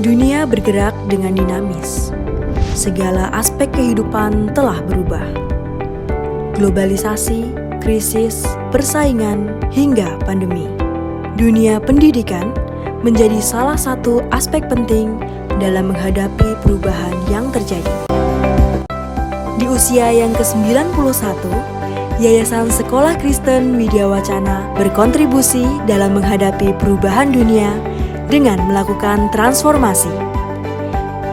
Dunia bergerak dengan dinamis. Segala aspek kehidupan telah berubah. Globalisasi, krisis, persaingan, hingga pandemi. Dunia pendidikan menjadi salah satu aspek penting dalam menghadapi perubahan yang terjadi. Di usia yang ke-91, Yayasan Sekolah Kristen Widya Wacana berkontribusi dalam menghadapi perubahan dunia dengan melakukan transformasi.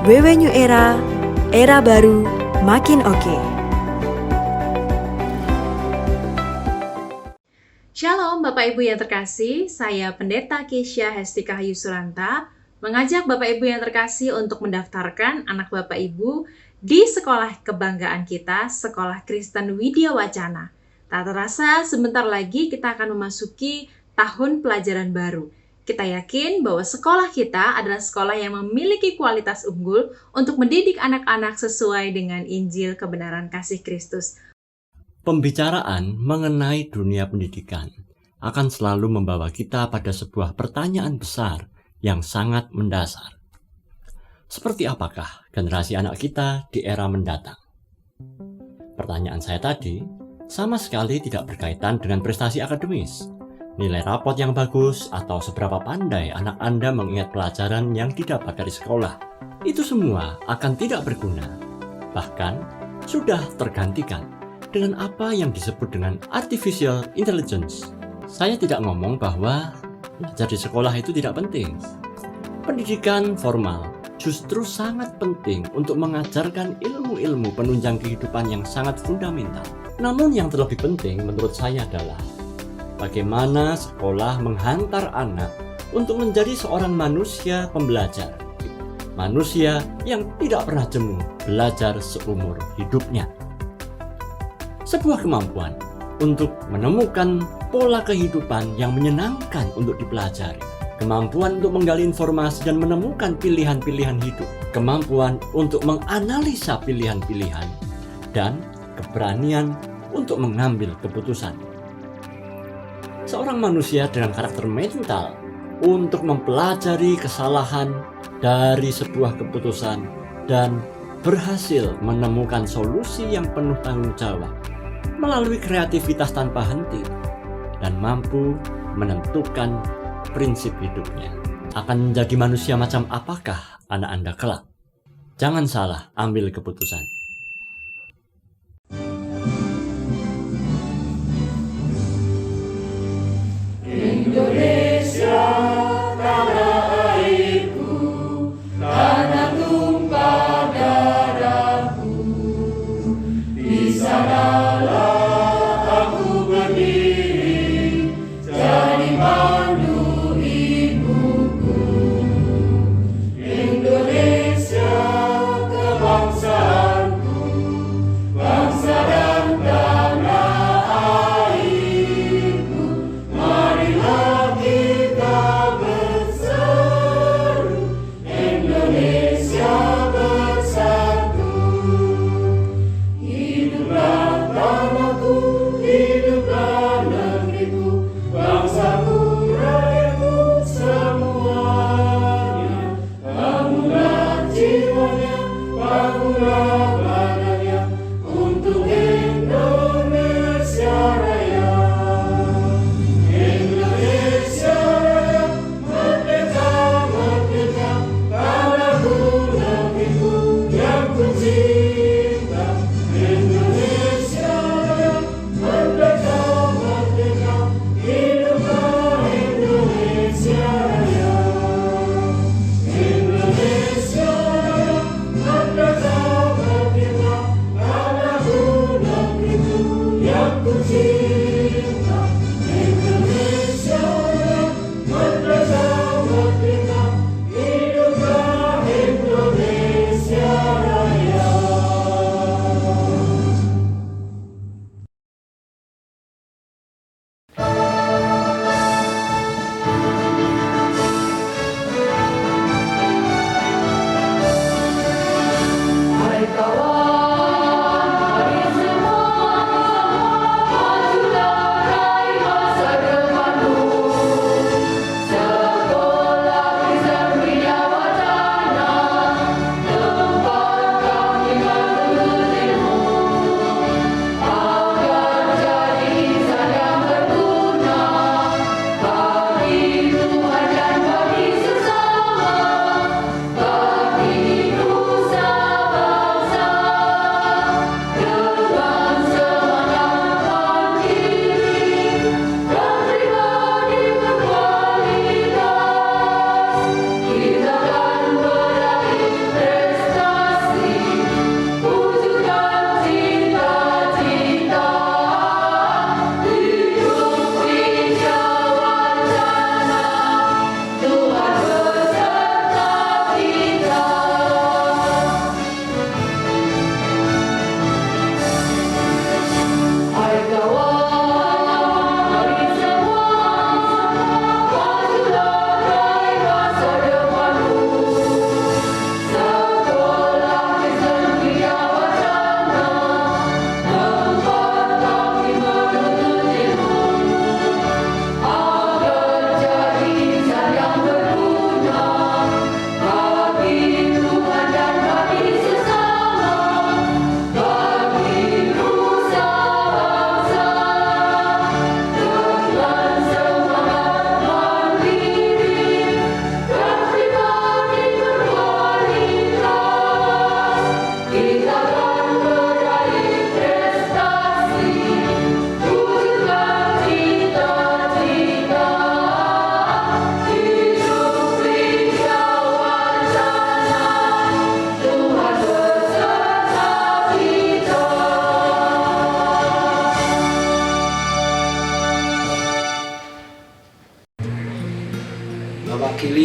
WW New Era baru, makin oke. Shalom Bapak Ibu yang terkasih, saya Pendeta Keisha Hestika Hayusuranta mengajak Bapak Ibu yang terkasih untuk mendaftarkan anak Bapak Ibu di sekolah kebanggaan kita, Sekolah Kristen Widya Wacana. Tak terasa sebentar lagi kita akan memasuki tahun pelajaran baru. Kita yakin bahwa sekolah kita adalah sekolah yang memiliki kualitas unggul untuk mendidik anak-anak sesuai dengan Injil kebenaran kasih Kristus. Pembicaraan mengenai dunia pendidikan akan selalu membawa kita pada sebuah pertanyaan besar yang sangat mendasar. Seperti apakah generasi anak kita di era mendatang? Pertanyaan saya tadi sama sekali tidak berkaitan dengan prestasi akademis, nilai rapot yang bagus, atau seberapa pandai anak Anda mengingat pelajaran yang didapat dari sekolah. Itu semua akan tidak berguna, bahkan sudah tergantikan dengan apa yang disebut dengan artificial intelligence. Saya tidak ngomong bahwa belajar di sekolah itu tidak penting. Pendidikan formal justru sangat penting untuk mengajarkan ilmu-ilmu penunjang kehidupan yang sangat fundamental. Namun yang terlebih penting menurut saya adalah bagaimana sekolah menghantar anak untuk menjadi seorang manusia pembelajar. Manusia yang tidak pernah jemu belajar seumur hidupnya. Sebuah kemampuan untuk menemukan pola kehidupan yang menyenangkan untuk dipelajari. Kemampuan untuk menggali informasi dan menemukan pilihan-pilihan hidup. Kemampuan untuk menganalisa pilihan-pilihan. Dan keberanian untuk mengambil keputusan. Seorang manusia dengan karakter mental untuk mempelajari kesalahan dari sebuah keputusan dan berhasil menemukan solusi yang penuh tanggung jawab melalui kreativitas tanpa henti dan mampu menentukan prinsip hidupnya. Akan menjadi manusia macam apakah anak Anda kelak? Jangan salah ambil keputusan. Indonesia, tanah airku, tanah tumpah darahku. Di sanalah aku berdiri, jadi pandu ibuku. Indonesia, kebangsaanku, bangsa dan tanah airku. Marilah kita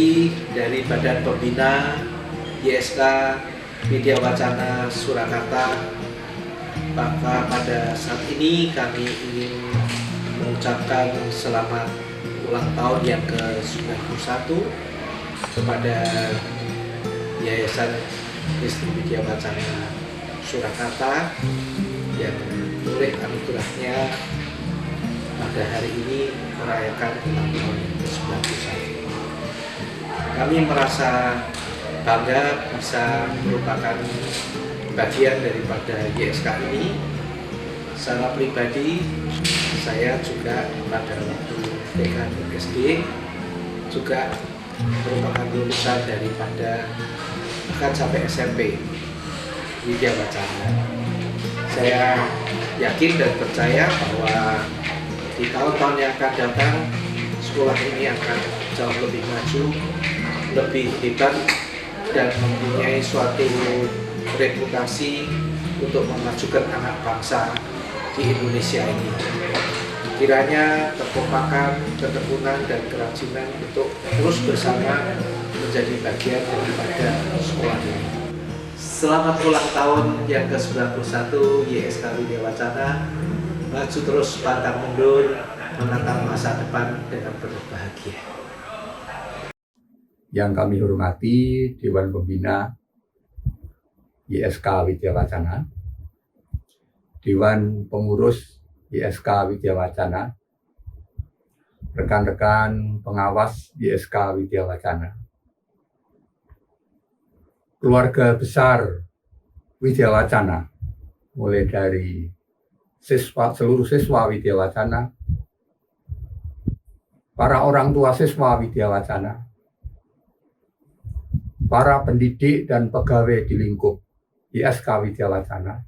pribadi dari Badan Pembina YSK Widya Wacana Surakarta, maka pada saat ini kami ingin mengucapkan selamat ulang tahun yang ke-91 kepada Yayasan Kristen Widya Wacana Surakarta yang oleh anugerahnya pada hari ini merayakan ulang tahun yang ke-91. Kami merasa bangga bisa merupakan bagian daripada YSK ini. Secara pribadi, saya juga pada waktu TK dan SD juga merupakan lulusan daripada bahkan sampai SMP Widya Wacana. Saya yakin dan percaya bahwa di tahun-tahun yang akan datang sekolah ini akan jauh lebih maju, lebih hebat, dan mempunyai suatu reputasi untuk memajukan anak bangsa di Indonesia ini. Kiranya kekompakan, ketekunan, dan kerajinan untuk terus bersama menjadi bagian daripada sekolah ini. Selamat ulang tahun yang ke-91 YSK Widya Wacana. Maju terus, pantang mundur, menatap masa depan dengan penuh bahagia. Yang kami hormati Dewan Pembina YSK Widya Wacana, Dewan Pengurus YSK Widya Wacana, rekan-rekan pengawas YSK Widya Wacana, keluarga besar Widya Wacana, mulai dari seluruh siswa Widya Wacana, para orang tua siswa Widya Wacana, para pendidik dan pegawai di lingkup YSK Widya Wacana,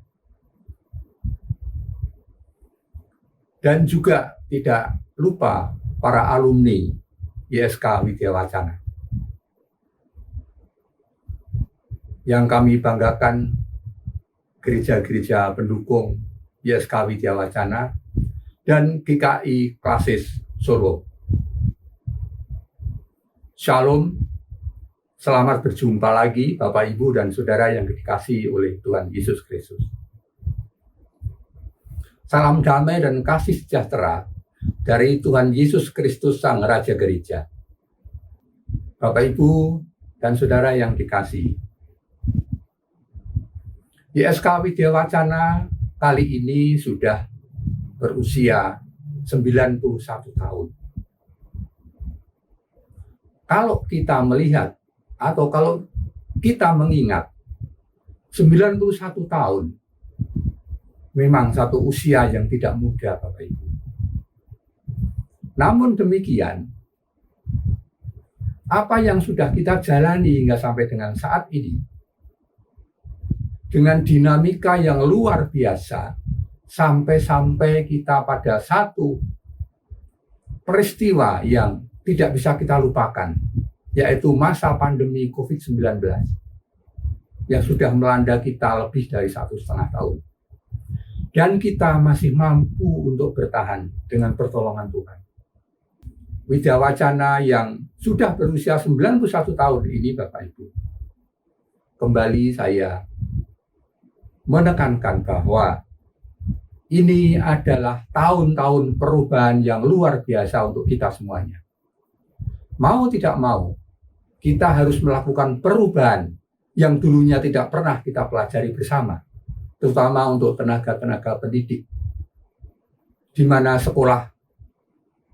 dan juga tidak lupa para alumni YSK Widya Wacana. Yang kami banggakan, gereja-gereja pendukung YSK Widya Wacana dan GKI Klasis Solo. Shalom, selamat berjumpa lagi Bapak, Ibu, dan Saudara yang dikasihi oleh Tuhan Yesus Kristus. Salam damai dan kasih sejahtera dari Tuhan Yesus Kristus Sang Raja Gereja. Bapak, Ibu, dan Saudara yang dikasihi, YSK Widya Wacana kali ini sudah berusia 91 tahun. Kalau kita melihat atau kalau kita mengingat 91 tahun memang satu usia yang tidak muda, Bapak Ibu. Namun demikian, apa yang sudah kita jalani hingga sampai dengan saat ini, dengan dinamika yang luar biasa, sampai-sampai kita pada satu peristiwa yang tidak bisa kita lupakan, yaitu masa pandemi COVID-19 yang sudah melanda kita lebih dari 1,5 tahun. Dan kita masih mampu untuk bertahan dengan pertolongan Tuhan. Widya Wacana yang sudah berusia 91 tahun ini, Bapak Ibu, kembali saya menekankan bahwa ini adalah tahun-tahun perubahan yang luar biasa untuk kita semuanya. Mau tidak mau, kita harus melakukan perubahan yang dulunya tidak pernah kita pelajari bersama, terutama untuk tenaga-tenaga pendidik, di mana sekolah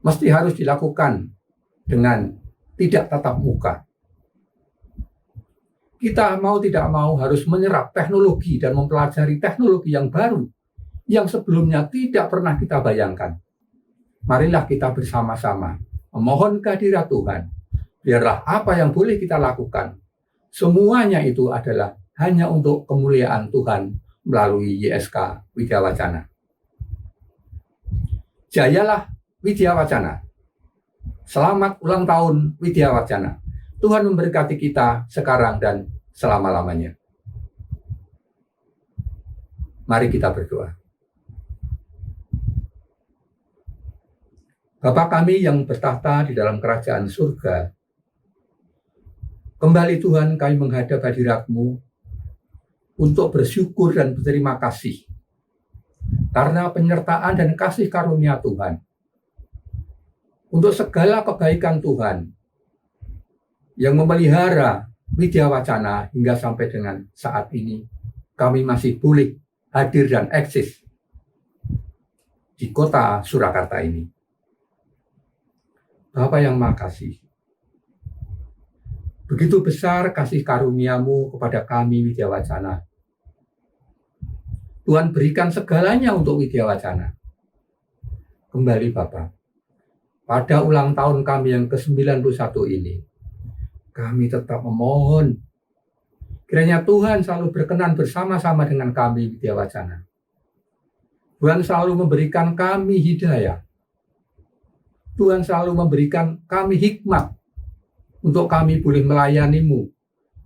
mesti harus dilakukan dengan tidak tatap muka. Kita mau tidak mau harus menyerap teknologi dan mempelajari teknologi yang baru yang sebelumnya tidak pernah kita bayangkan. Marilah kita bersama-sama memohon kehadirat Tuhan. Biarlah apa yang boleh kita lakukan, semuanya itu adalah hanya untuk kemuliaan Tuhan melalui YSK Widya Wacana. Jayalah Widya Wacana. Selamat ulang tahun Widya Wacana. Tuhan memberkati kita sekarang dan selama-lamanya. Mari kita berdoa. Bapa kami yang bertahta di dalam kerajaan surga, Kembali Tuhan, kami menghadap hadirat-Mu untuk bersyukur dan berterima kasih karena penyertaan dan kasih karunia Tuhan, untuk segala kebaikan Tuhan yang memelihara Widya Wacana hingga sampai dengan saat ini kami masih boleh hadir dan eksis di kota Surakarta ini. Bapa yang makasih, begitu besar kasih karunia-Mu kepada kami Widya Wacana. Tuhan berikan segalanya untuk Widya Wacana. Kembali Bapak, pada ulang tahun kami yang ke-91 ini, kami tetap memohon kiranya Tuhan selalu berkenan bersama-sama dengan kami Widya Wacana. Tuhan selalu memberikan kami hidayah. Tuhan selalu memberikan kami hikmat untuk kami boleh melayani-Mu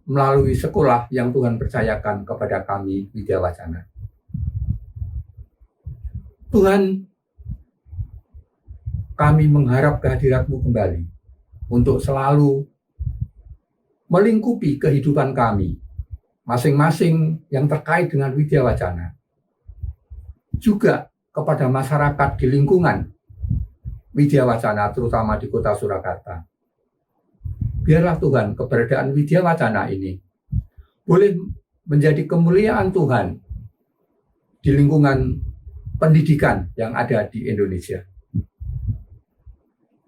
melalui sekolah yang Tuhan percayakan kepada kami Widya Wacana. Tuhan, kami mengharap kehadirat-Mu kembali untuk selalu melingkupi kehidupan kami, masing-masing yang terkait dengan Widya Wacana. Juga kepada masyarakat di lingkungan Widya Wacana, terutama di kota Surakarta. Biarlah Tuhan, keberadaan Widya Wacana ini boleh menjadi kemuliaan Tuhan di lingkungan pendidikan yang ada di Indonesia.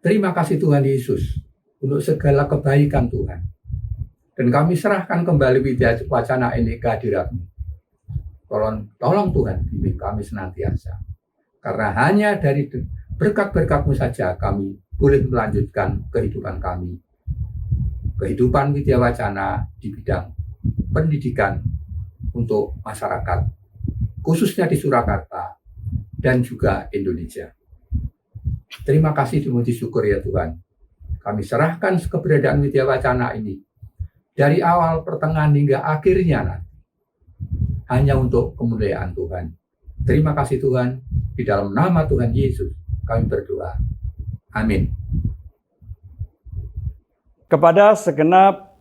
Terima kasih Tuhan Yesus untuk segala kebaikan Tuhan. Dan kami serahkan kembali Widya Wacana ini ke hadirat-Mu. Tolong Tuhan, bimbing kami senantiasa. Karena hanya dari berkat-berkat-Mu saja kami boleh melanjutkan kehidupan kami. Kehidupan Widya Wacana di bidang pendidikan untuk masyarakat, khususnya di Surakarta dan juga Indonesia. Terima kasih, dimuji syukur ya Tuhan. Kami serahkan keberadaan Widya Wacana ini dari awal, pertengahan hingga akhirnya nanti hanya untuk kemuliaan Tuhan. Terima kasih Tuhan, di dalam nama Tuhan Yesus kami berdoa. Amin. Kepada segenap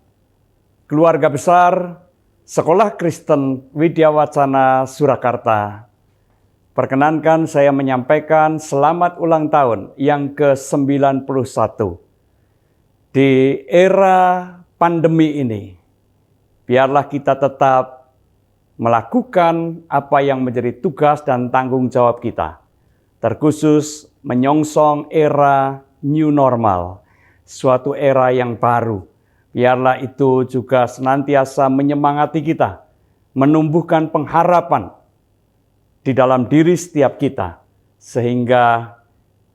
keluarga besar Sekolah Kristen Widya Wacana Surakarta, perkenankan saya menyampaikan selamat ulang tahun yang ke-91. Di era pandemi ini, biarlah kita tetap melakukan apa yang menjadi tugas dan tanggung jawab kita, terkhusus menyongsong era new normal, suatu era yang baru. Biarlah itu juga senantiasa menyemangati kita, menumbuhkan pengharapan di dalam diri setiap kita, sehingga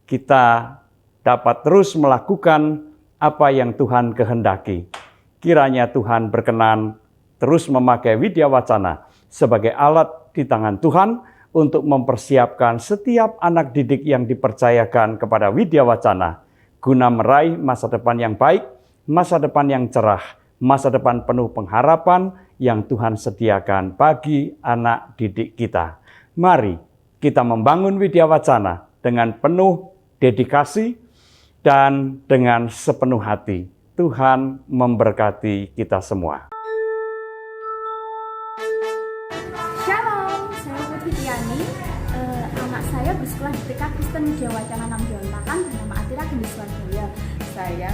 kita dapat terus melakukan apa yang Tuhan kehendaki. Kiranya Tuhan berkenan terus memakai Widya Wacana sebagai alat di tangan Tuhan untuk mempersiapkan setiap anak didik yang dipercayakan kepada Widya Wacana, guna meraih masa depan yang baik, masa depan yang cerah, masa depan penuh pengharapan yang Tuhan sediakan bagi anak didik kita. Mari kita membangun Widya Wacana dengan penuh dedikasi dan dengan sepenuh hati. Tuhan memberkati kita semua. Shalom, saya Putri Tiani. Anak saya bersekolah di TK Kristen Widya Wacana 6 Berantakan bernama Atira Gendis Surabaya. Saya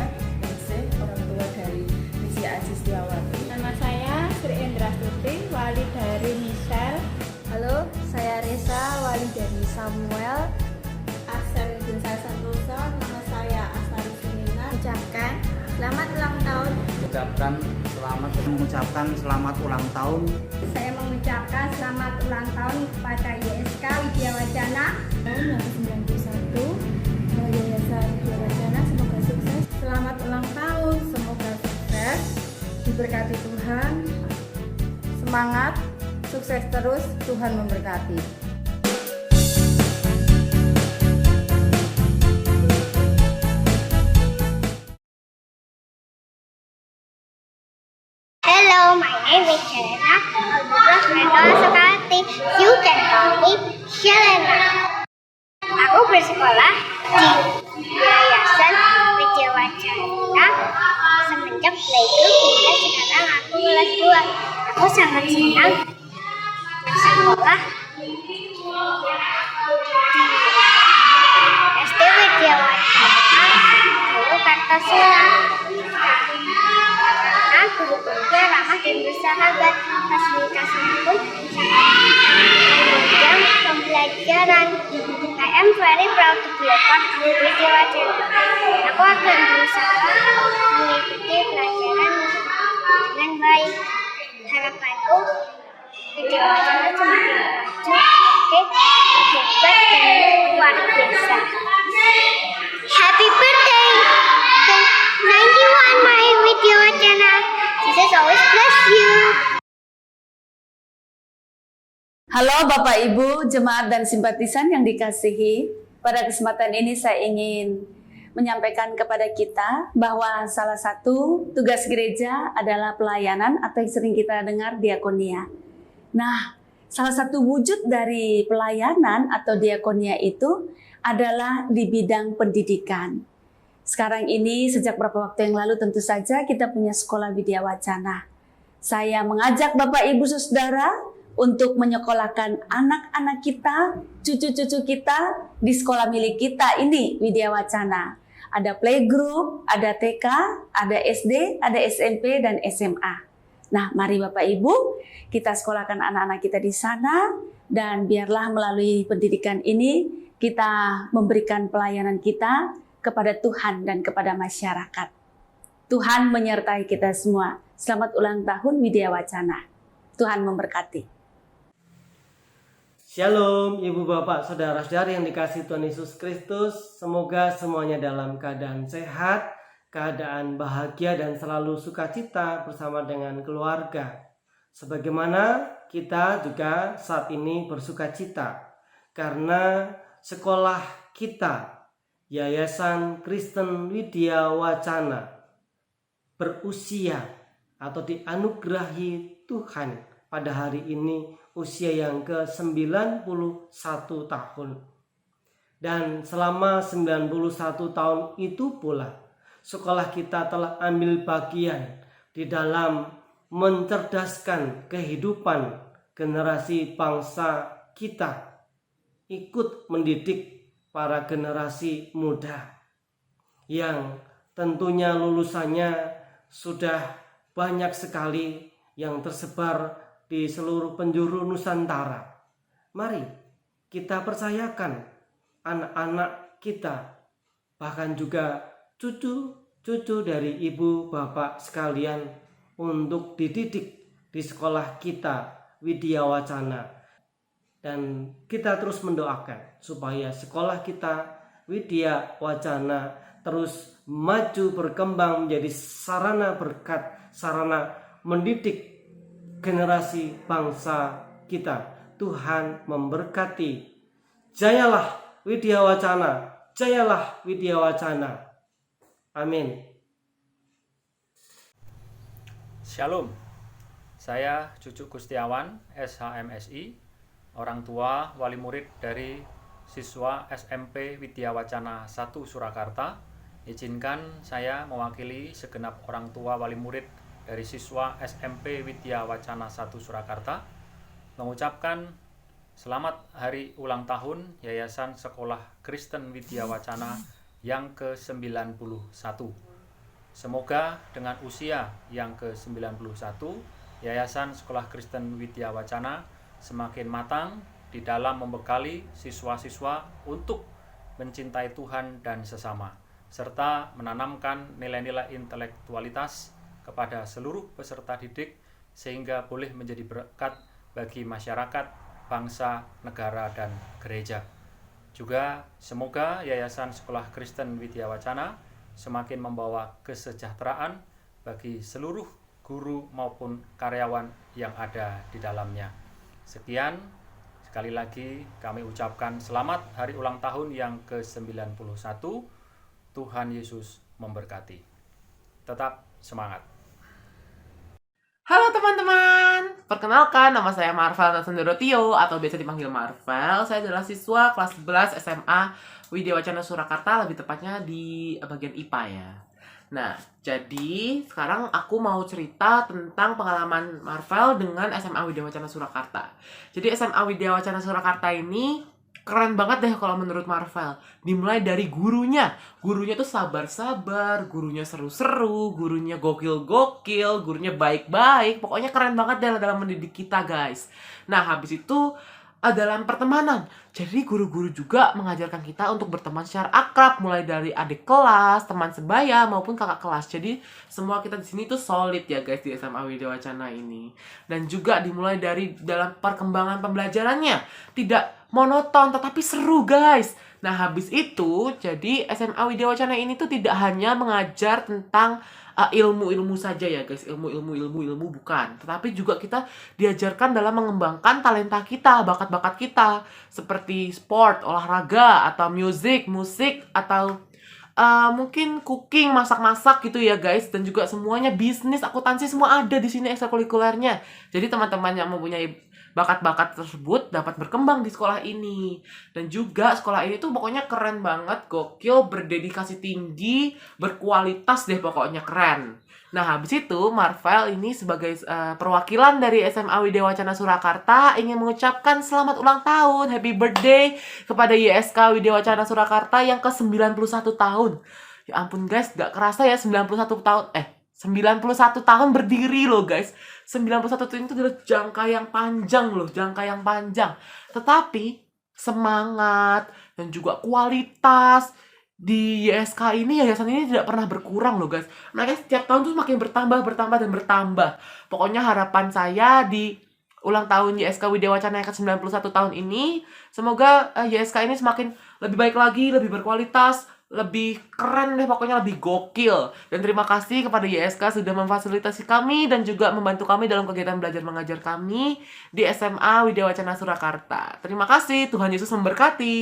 orang tua dari Misi Aziz Setiawati. Nama saya Sri Indra Stuti, wali dari Michelle. Halo, saya Reza, wali dari Samuel. Aksen Desa Santoso, nama saya Astari Sunina. Ucapkan selamat ulang tahun. Mengucapkan selamat ulang tahun. Saya mengucapkan selamat ulang tahun kepada YSK Widya Wacana Tahun yang ke-91, Yayasan Widya Wacana semoga sukses. Selamat ulang tahun, semoga sukses, diberkati Tuhan, semangat, sukses terus, Tuhan memberkati. Hello, my name is Helena. Sekali, you can call me Helena. Aku bersekolah di Yayasan Widya Wacana semenjak playgroup hingga kelas 2. Aku sangat senang bersekolah di SD Widya Wacana Dulu Kartasura. Karena guru-gurunya ramah dan bersahabat, fasilitasnya pun menunjang pembelajaran. I am very proud to be a part of Widya Wacana. Aku akan berusaha mengikuti pelajaran dengan baik. Harapanku Widya Wacana semakin maju, hebat dan luar biasa. Happy birthday, 91 my Widya Wacana. Jesus always bless you. Halo Bapak Ibu, jemaat dan simpatisan yang dikasihi. Pada kesempatan ini saya ingin menyampaikan kepada kita bahwa salah satu tugas gereja adalah pelayanan atau yang sering kita dengar diakonia. Nah, salah satu wujud dari pelayanan atau diakonia itu adalah di bidang pendidikan. Sekarang ini sejak beberapa waktu yang lalu tentu saja kita punya sekolah Widya Wacana. Saya mengajak Bapak Ibu Saudara untuk menyekolahkan anak-anak kita, cucu-cucu kita di sekolah milik kita ini, Widya Wacana. Ada playgroup, ada TK, ada SD, ada SMP, dan SMA. Nah, mari Bapak Ibu, kita sekolahkan anak-anak kita di sana, dan biarlah melalui pendidikan ini, kita memberikan pelayanan kita kepada Tuhan dan kepada masyarakat. Tuhan menyertai kita semua. Selamat ulang tahun Widya Wacana. Tuhan memberkati. Shalom Ibu Bapak Saudara-saudari yang dikasihi Tuhan Yesus Kristus. Semoga semuanya dalam keadaan sehat, keadaan bahagia dan selalu sukacita bersama dengan keluarga. Sebagaimana kita juga saat ini bersukacita karena sekolah kita, Yayasan Kristen Widya Wacana, berusia atau dianugerahi Tuhan pada hari ini usia yang ke-91 tahun. Dan selama 91 tahun itu pula sekolah kita telah ambil bagian di dalam mencerdaskan kehidupan generasi bangsa kita, ikut mendidik para generasi muda yang tentunya lulusannya sudah banyak sekali yang tersebar di seluruh penjuru Nusantara. Mari kita percayakan anak-anak kita, bahkan juga cucu-cucu dari ibu bapak sekalian untuk dididik di sekolah kita Widya Wacana. Dan kita terus mendoakan supaya sekolah kita Widya Wacana terus maju berkembang menjadi sarana berkat, sarana mendidik generasi bangsa kita. Tuhan memberkati. Jayalah Widya Wacana, jayalah Widya Wacana. Amin. Shalom. Saya Cucu Gustiawan, SHMSI, orang tua wali murid dari siswa SMP Widya Wacana 1 Surakarta. Izinkan saya mewakili segenap orang tua wali murid dari siswa SMP Widya Wacana 1 Surakarta mengucapkan selamat hari ulang tahun Yayasan Sekolah Kristen Widya Wacana yang ke-91. Semoga dengan usia yang ke-91, Yayasan Sekolah Kristen Widya Wacana semakin matang di dalam membekali siswa-siswa untuk mencintai Tuhan dan sesama, serta menanamkan nilai-nilai intelektualitas kepada seluruh peserta didik sehingga boleh menjadi berkat bagi masyarakat, bangsa, negara, dan gereja. Juga semoga Yayasan Sekolah Kristen Widya Wacana semakin membawa kesejahteraan bagi seluruh guru maupun karyawan yang ada di dalamnya. Sekian, sekali lagi kami ucapkan selamat hari ulang tahun yang ke-91. Tuhan Yesus memberkati. Tetap semangat. Halo teman-teman, perkenalkan nama saya Marvel Nathan Dorotio atau biasa dipanggil Marvel. Saya adalah siswa kelas 11 SMA Widya Wacana Surakarta, lebih tepatnya di bagian IPA ya. Nah, jadi sekarang aku mau cerita tentang pengalaman Marvel dengan SMA Widya Wacana Surakarta. Jadi SMA Widya Wacana Surakarta ini keren banget deh kalau menurut Marvel. Dimulai dari gurunya. Gurunya tuh sabar-sabar, gurunya seru-seru, gurunya gokil-gokil, gurunya baik-baik. Pokoknya keren banget deh dalam mendidik kita, guys. Nah, habis itu dalam pertemanan. Jadi guru-guru juga mengajarkan kita untuk berteman secara akrab, mulai dari adik kelas, teman sebaya maupun kakak kelas. Jadi semua kita di sini tuh solid ya guys di SMA Widya Wacana ini. Dan juga dimulai dari dalam perkembangan pembelajarannya, tidak monoton tetapi seru guys. Nah, habis itu jadi SMA Widya Wacana ini tuh tidak hanya mengajar tentang ilmu-ilmu saja ya guys, ilmu bukan, tetapi juga kita diajarkan dalam mengembangkan talenta kita, bakat-bakat kita seperti sport, olahraga, atau musik, atau mungkin cooking, masak-masak gitu ya guys, dan juga semuanya bisnis, akuntansi, semua ada di sini ekstrakurikulernya. Jadi teman-teman yang mempunyai bakat-bakat tersebut dapat berkembang di sekolah ini. Dan juga sekolah ini tuh pokoknya keren banget, gokil, berdedikasi tinggi, berkualitas deh, pokoknya keren. Nah, habis itu Marvel ini sebagai perwakilan dari SMA Widya Wacana Surakarta ingin mengucapkan selamat ulang tahun, happy birthday kepada YSK Widya Wacana Surakarta yang ke-91 tahun. Ya ampun guys, gak kerasa ya 91 tahun berdiri loh guys. 91 tahun itu adalah jangka yang panjang loh, Tetapi semangat dan juga kualitas di YSK ini, yayasan ini tidak pernah berkurang loh guys. Makanya setiap tahun tuh makin bertambah. Pokoknya harapan saya di ulang tahun YSK Widya Wacana yang ke-91 tahun ini, semoga YSK ini semakin lebih baik lagi, lebih berkualitas, lebih keren deh, pokoknya lebih gokil. Dan terima kasih kepada YSK sudah memfasilitasi kami dan juga membantu kami dalam kegiatan belajar mengajar kami di SMA Widya Wacana Surakarta. Terima kasih, Tuhan Yesus memberkati.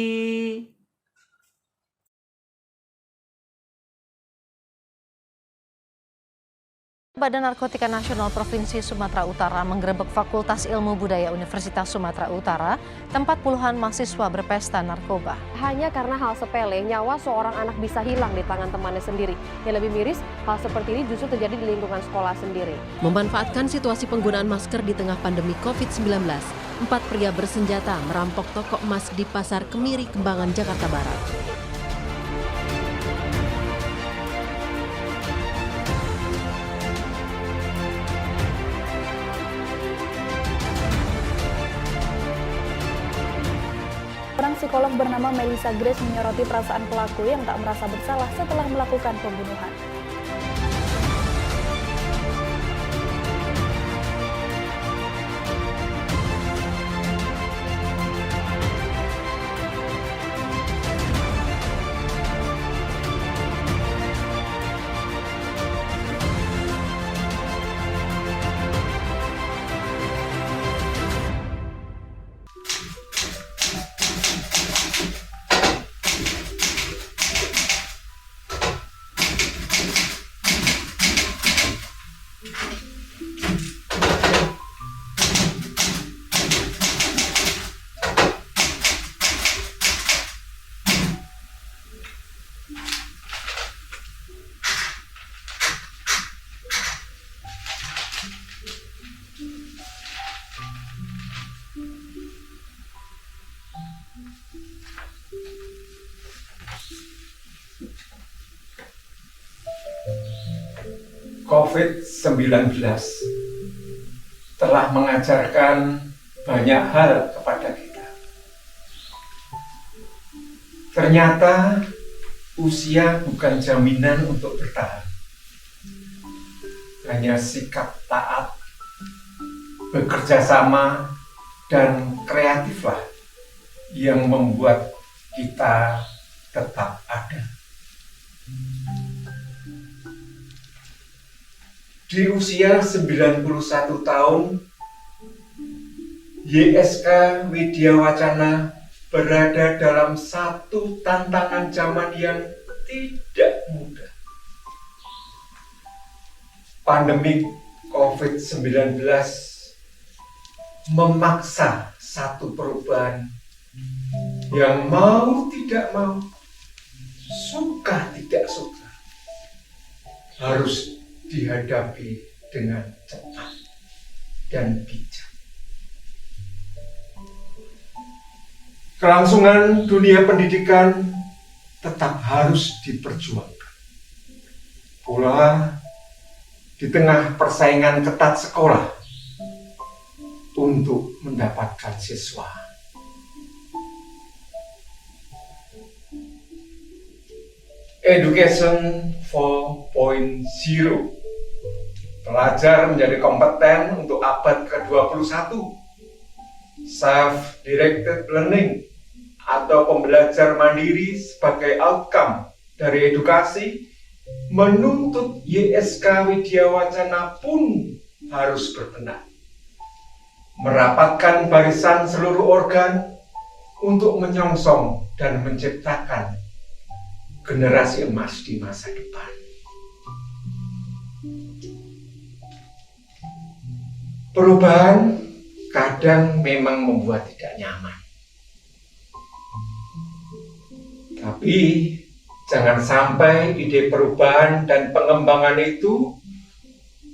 Badan Narkotika Nasional Provinsi Sumatera Utara menggerebek Fakultas Ilmu Budaya Universitas Sumatera Utara, tempat puluhan mahasiswa berpesta narkoba. Hanya karena hal sepele, nyawa seorang anak bisa hilang di tangan temannya sendiri. Yang lebih miris, hal seperti ini justru terjadi di lingkungan sekolah sendiri. Memanfaatkan situasi penggunaan masker di tengah pandemi COVID-19, 4 pria bersenjata merampok toko emas di Pasar Kemiri, Kembangan, Jakarta Barat. Psikolog bernama Melissa Grace menyoroti perasaan pelaku yang tak merasa bersalah setelah melakukan pembunuhan. COVID-19 telah mengajarkan banyak hal kepada kita. Ternyata usia bukan jaminan untuk bertahan. Hanya sikap taat, bekerja sama, dan kreatiflah yang membuat kita tetap ada. Di usia 91 tahun, YSK Widya Wacana berada dalam satu tantangan zaman yang tidak mudah. Pandemi COVID-19 memaksa satu perubahan yang mau tidak mau, suka tidak suka, harus dihadapi dengan cepat dan bijak. Kelangsungan dunia pendidikan tetap harus diperjuangkan. Pula di tengah persaingan ketat sekolah untuk mendapatkan siswa. Education 4.0. Pelajar menjadi kompeten untuk abad ke-21. Self-directed learning atau pembelajar mandiri sebagai outcome dari edukasi menuntut YSK Widya Wacana pun harus berbenah. Merapatkan barisan seluruh organ untuk menyongsong dan menciptakan generasi emas di masa depan. Perubahan kadang memang membuat tidak nyaman. Tapi jangan sampai ide perubahan dan pengembangan itu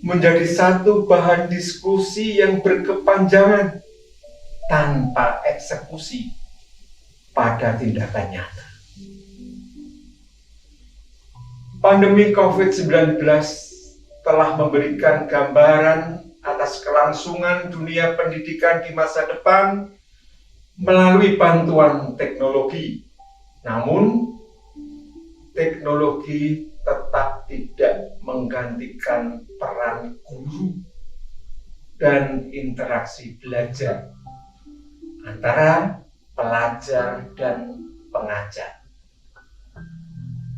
menjadi satu bahan diskusi yang berkepanjangan tanpa eksekusi pada tindakan nyata. Pandemi COVID-19 telah memberikan gambaran atas kelangsungan dunia pendidikan di masa depan melalui bantuan teknologi. Namun, teknologi tetap tidak menggantikan peran guru dan interaksi belajar antara pelajar dan pengajar.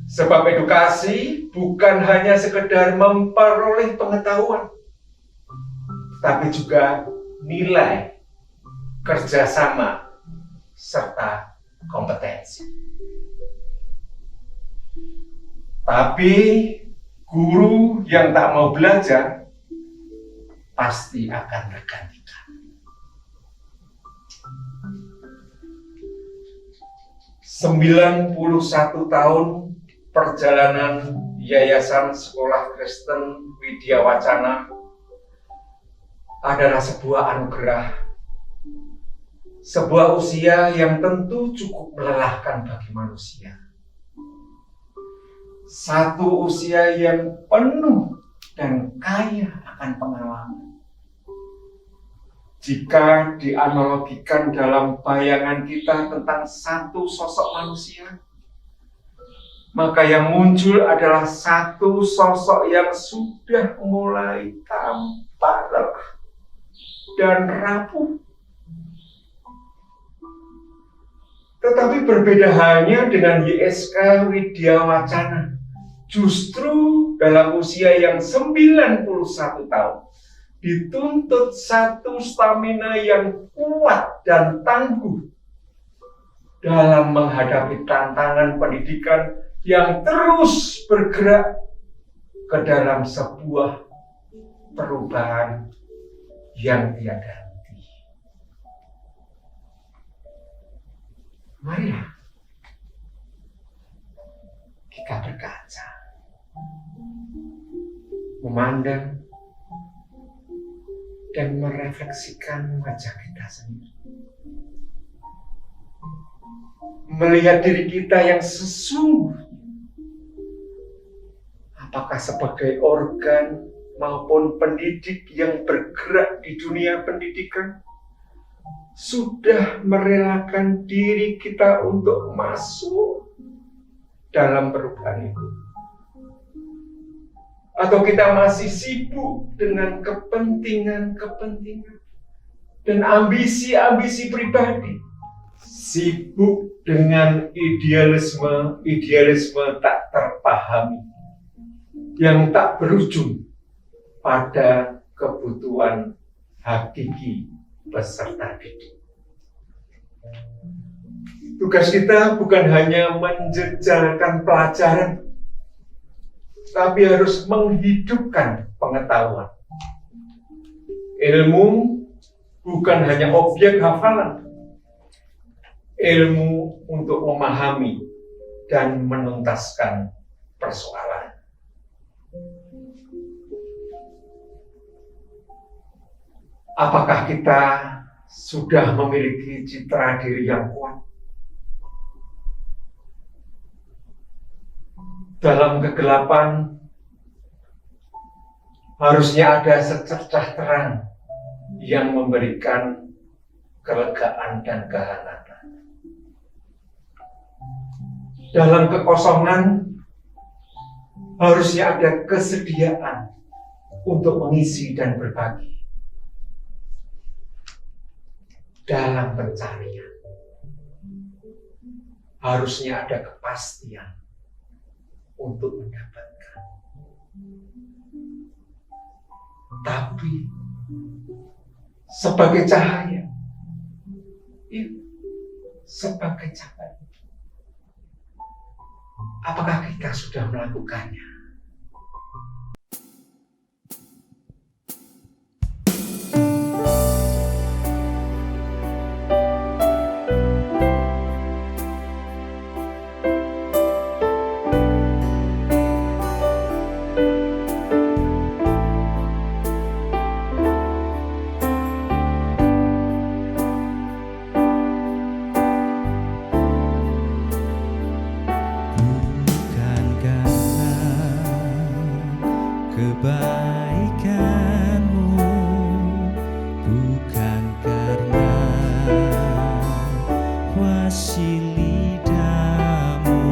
Sebab edukasi bukan hanya sekedar memperoleh pengetahuan, tapi juga nilai, kerjasama, serta kompetensi. Tapi guru yang tak mau belajar pasti akan tergantikan. 91 tahun perjalanan Yayasan Sekolah Kristen Widya Wacana adalah sebuah anugerah, sebuah usia yang tentu cukup melelahkan bagi manusia. Satu usia yang penuh dan kaya akan pengalaman. Jika dianalogikan dalam bayangan kita tentang satu sosok manusia, maka yang muncul adalah satu sosok yang sudah mulai tampak lelah dan rapuh. Tetapi berbeda halnya dengan YSK Widya Wacana. Justru dalam usia yang 91 tahun, dituntut satu stamina yang kuat dan tangguh dalam menghadapi tantangan pendidikan yang terus bergerak ke dalam sebuah perubahan yang tiada henti. Marilah kita berkaca, memandang dan merefleksikan wajah kita sendiri. Melihat diri kita yang sesungguhnya, apakah sebagai organ maupun pendidik yang bergerak di dunia pendidikan, sudah merelakan diri kita untuk masuk dalam perubahan itu. Atau kita masih sibuk dengan kepentingan-kepentingan dan ambisi-ambisi pribadi, sibuk dengan idealisme tak terpahami yang tak berujung pada kebutuhan hakiki peserta didik. Tugas kita bukan hanya menjejalkan pelajaran, tapi harus menghidupkan pengetahuan. Ilmu bukan hanya objek hafalan, ilmu untuk memahami dan menuntaskan persoalan. Apakah kita sudah memiliki citra diri yang kuat? Dalam kegelapan harusnya ada secercah terang yang memberikan kelegaan dan kehangatan. Dalam kekosongan harusnya ada kesediaan untuk mengisi dan berbagi. Dalam pencarian harusnya ada kepastian untuk mendapatkan. Tapi sebagai cahaya, sebagai cahaya, apakah kita sudah melakukannya? Kebaikanmu bukan karena kuasa lidah-Mu,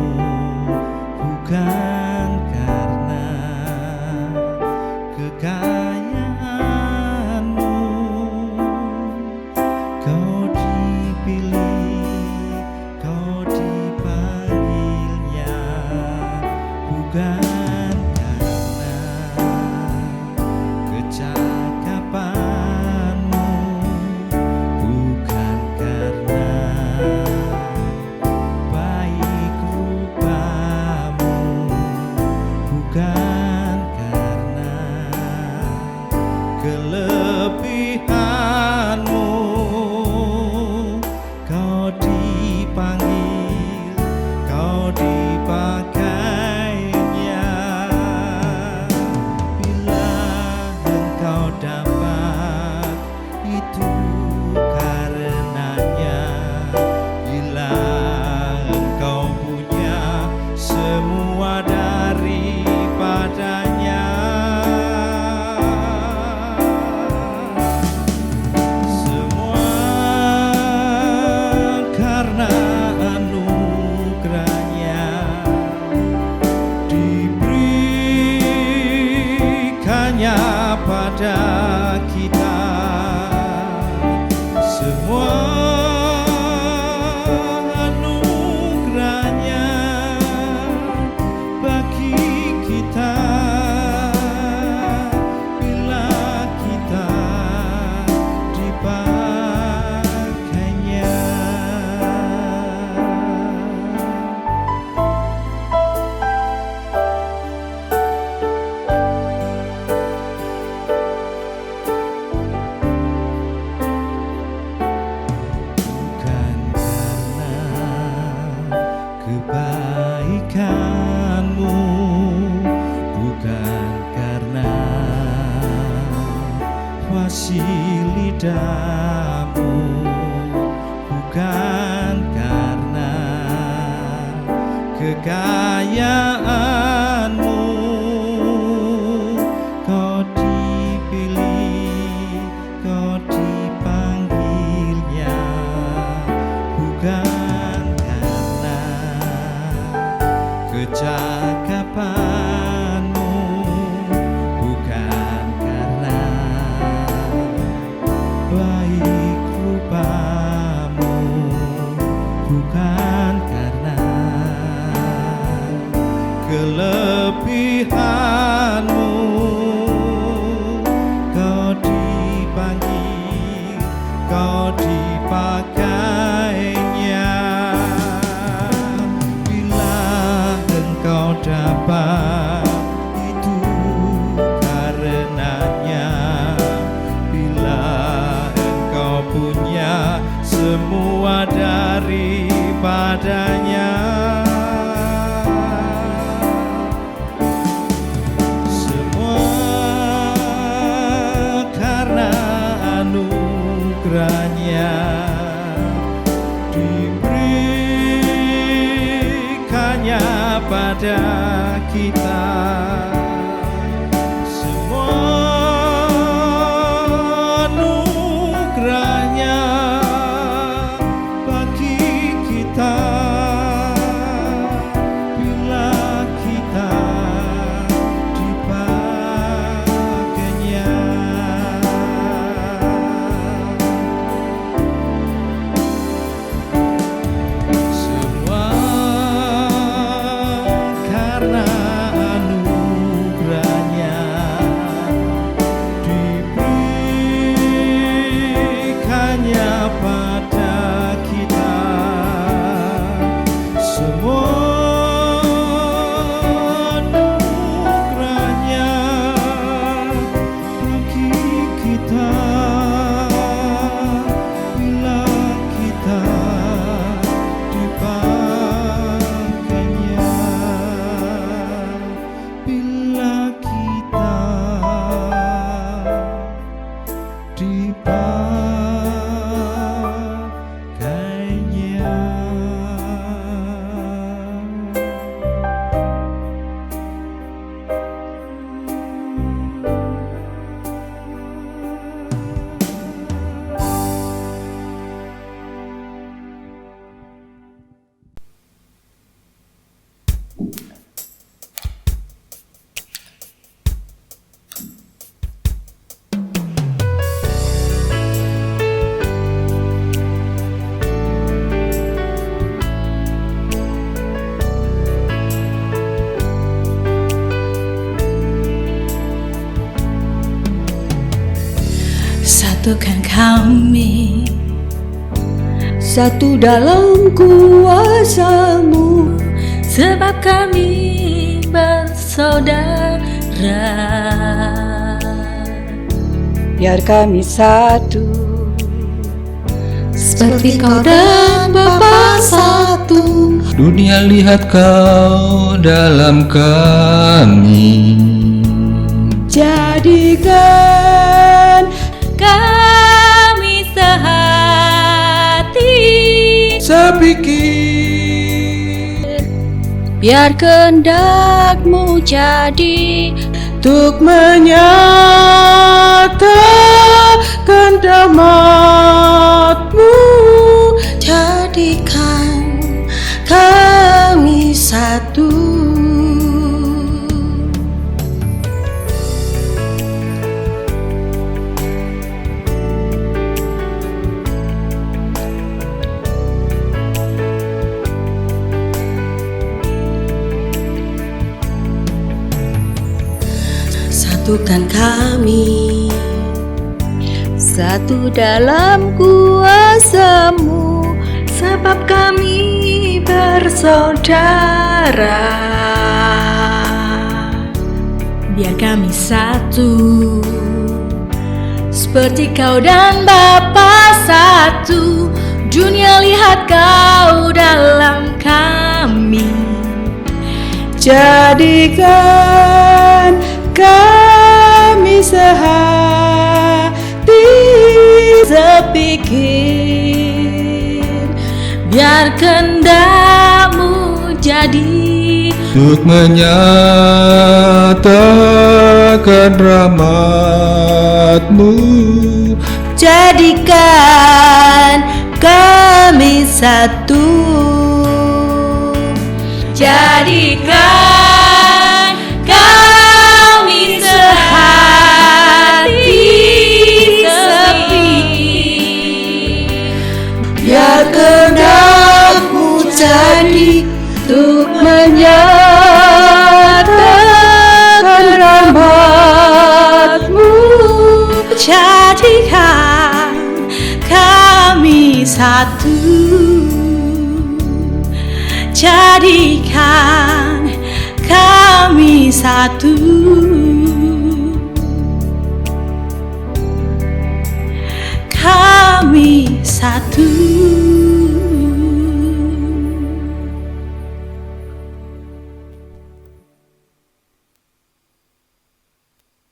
bukan karena kekayaan-Mu. Kau dipilih, kau dipanggilnya, bukan cakapanmu, bukan karena baik rupamu, bukan karena kelebihanmu. Kau dipanggil, kau dipakainya. Bila engkau dapat, itu karenanya. Bila engkau punya semua daripadanya, semua karena anugerahnya diberikannya pada kita. Semua anugerahnya bagi kita bila kita dipakainya. Kebaikanmu bukan karena kuasa lidah-Mu, bukan karena kekayaan-Mu. Kau dipilih, kau dipanggilnya, bukan kecakapanmu, bukan karena baik rupamu, bukan karena pada kita. Semua anugerahnya bagi kita bila kita dipakainya. Semua karena anugerahnya diberikannya pada kita. Semua anugerahnya bagi kita bila kita dipakainya. Bila kita dipakainya. Satukan kami, satu dalam kuasa-Mu, sebab kami bersaudara. Biar kami satu, seperti Kau dan Bapa satu. Dunia lihat Kau dalam kami. Jadikan kami sehati, sepikir, biar kehendak-Mu jadi, untuk menyatakan rahmat-Mu. jadikan kami satu. Satukan kami, satu dalam kuasa-Mu, sebab kami bersaudara. Biar kami satu, seperti Kau dan Bapa satu. Dunia lihat Kau dalam kami. Jadikan kami sehati, sepikir, biar kehendak-Mu jadi, untuk menyatakan rahmat-Mu. jadikan kami satu. Jadikan kami sehati, sepikir, biar kehendak-Mu jadi, untuk menyatakan rahmat-Mu. Jadikan kami satu, jadikan kami satu. Kami satu.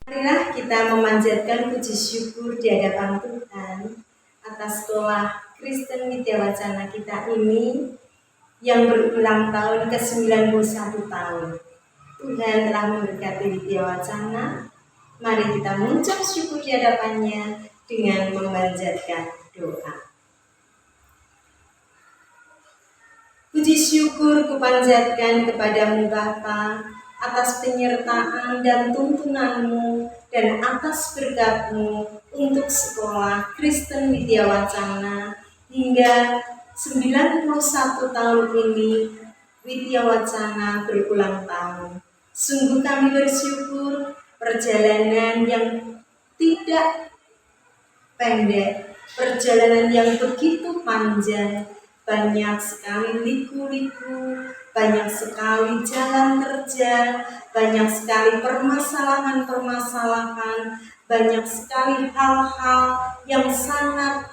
Marilah kita memanjatkan puji syukur di hadapan Tuhan atas sekolah Kristen Widya Wacana kita ini yang berulang tahun ke-91 tahun. Tuhan telah memberkati Widya Wacana. Mari kita mengucap syukur di hadapannya dengan memanjatkan doa. Puji syukur kupanjatkan kepadamu Bapa atas penyertaan dan tuntunanmu dan atas berkat-Mu untuk sekolah Kristen Widya Wacana hingga 91 tahun ini Widya Wacana berulang tahun. Sungguh kami bersyukur perjalanan yang tidak pendek, perjalanan yang begitu panjang, banyak sekali liku-liku, banyak sekali jalan terjal, banyak sekali permasalahan-permasalahan, banyak sekali hal-hal yang sangat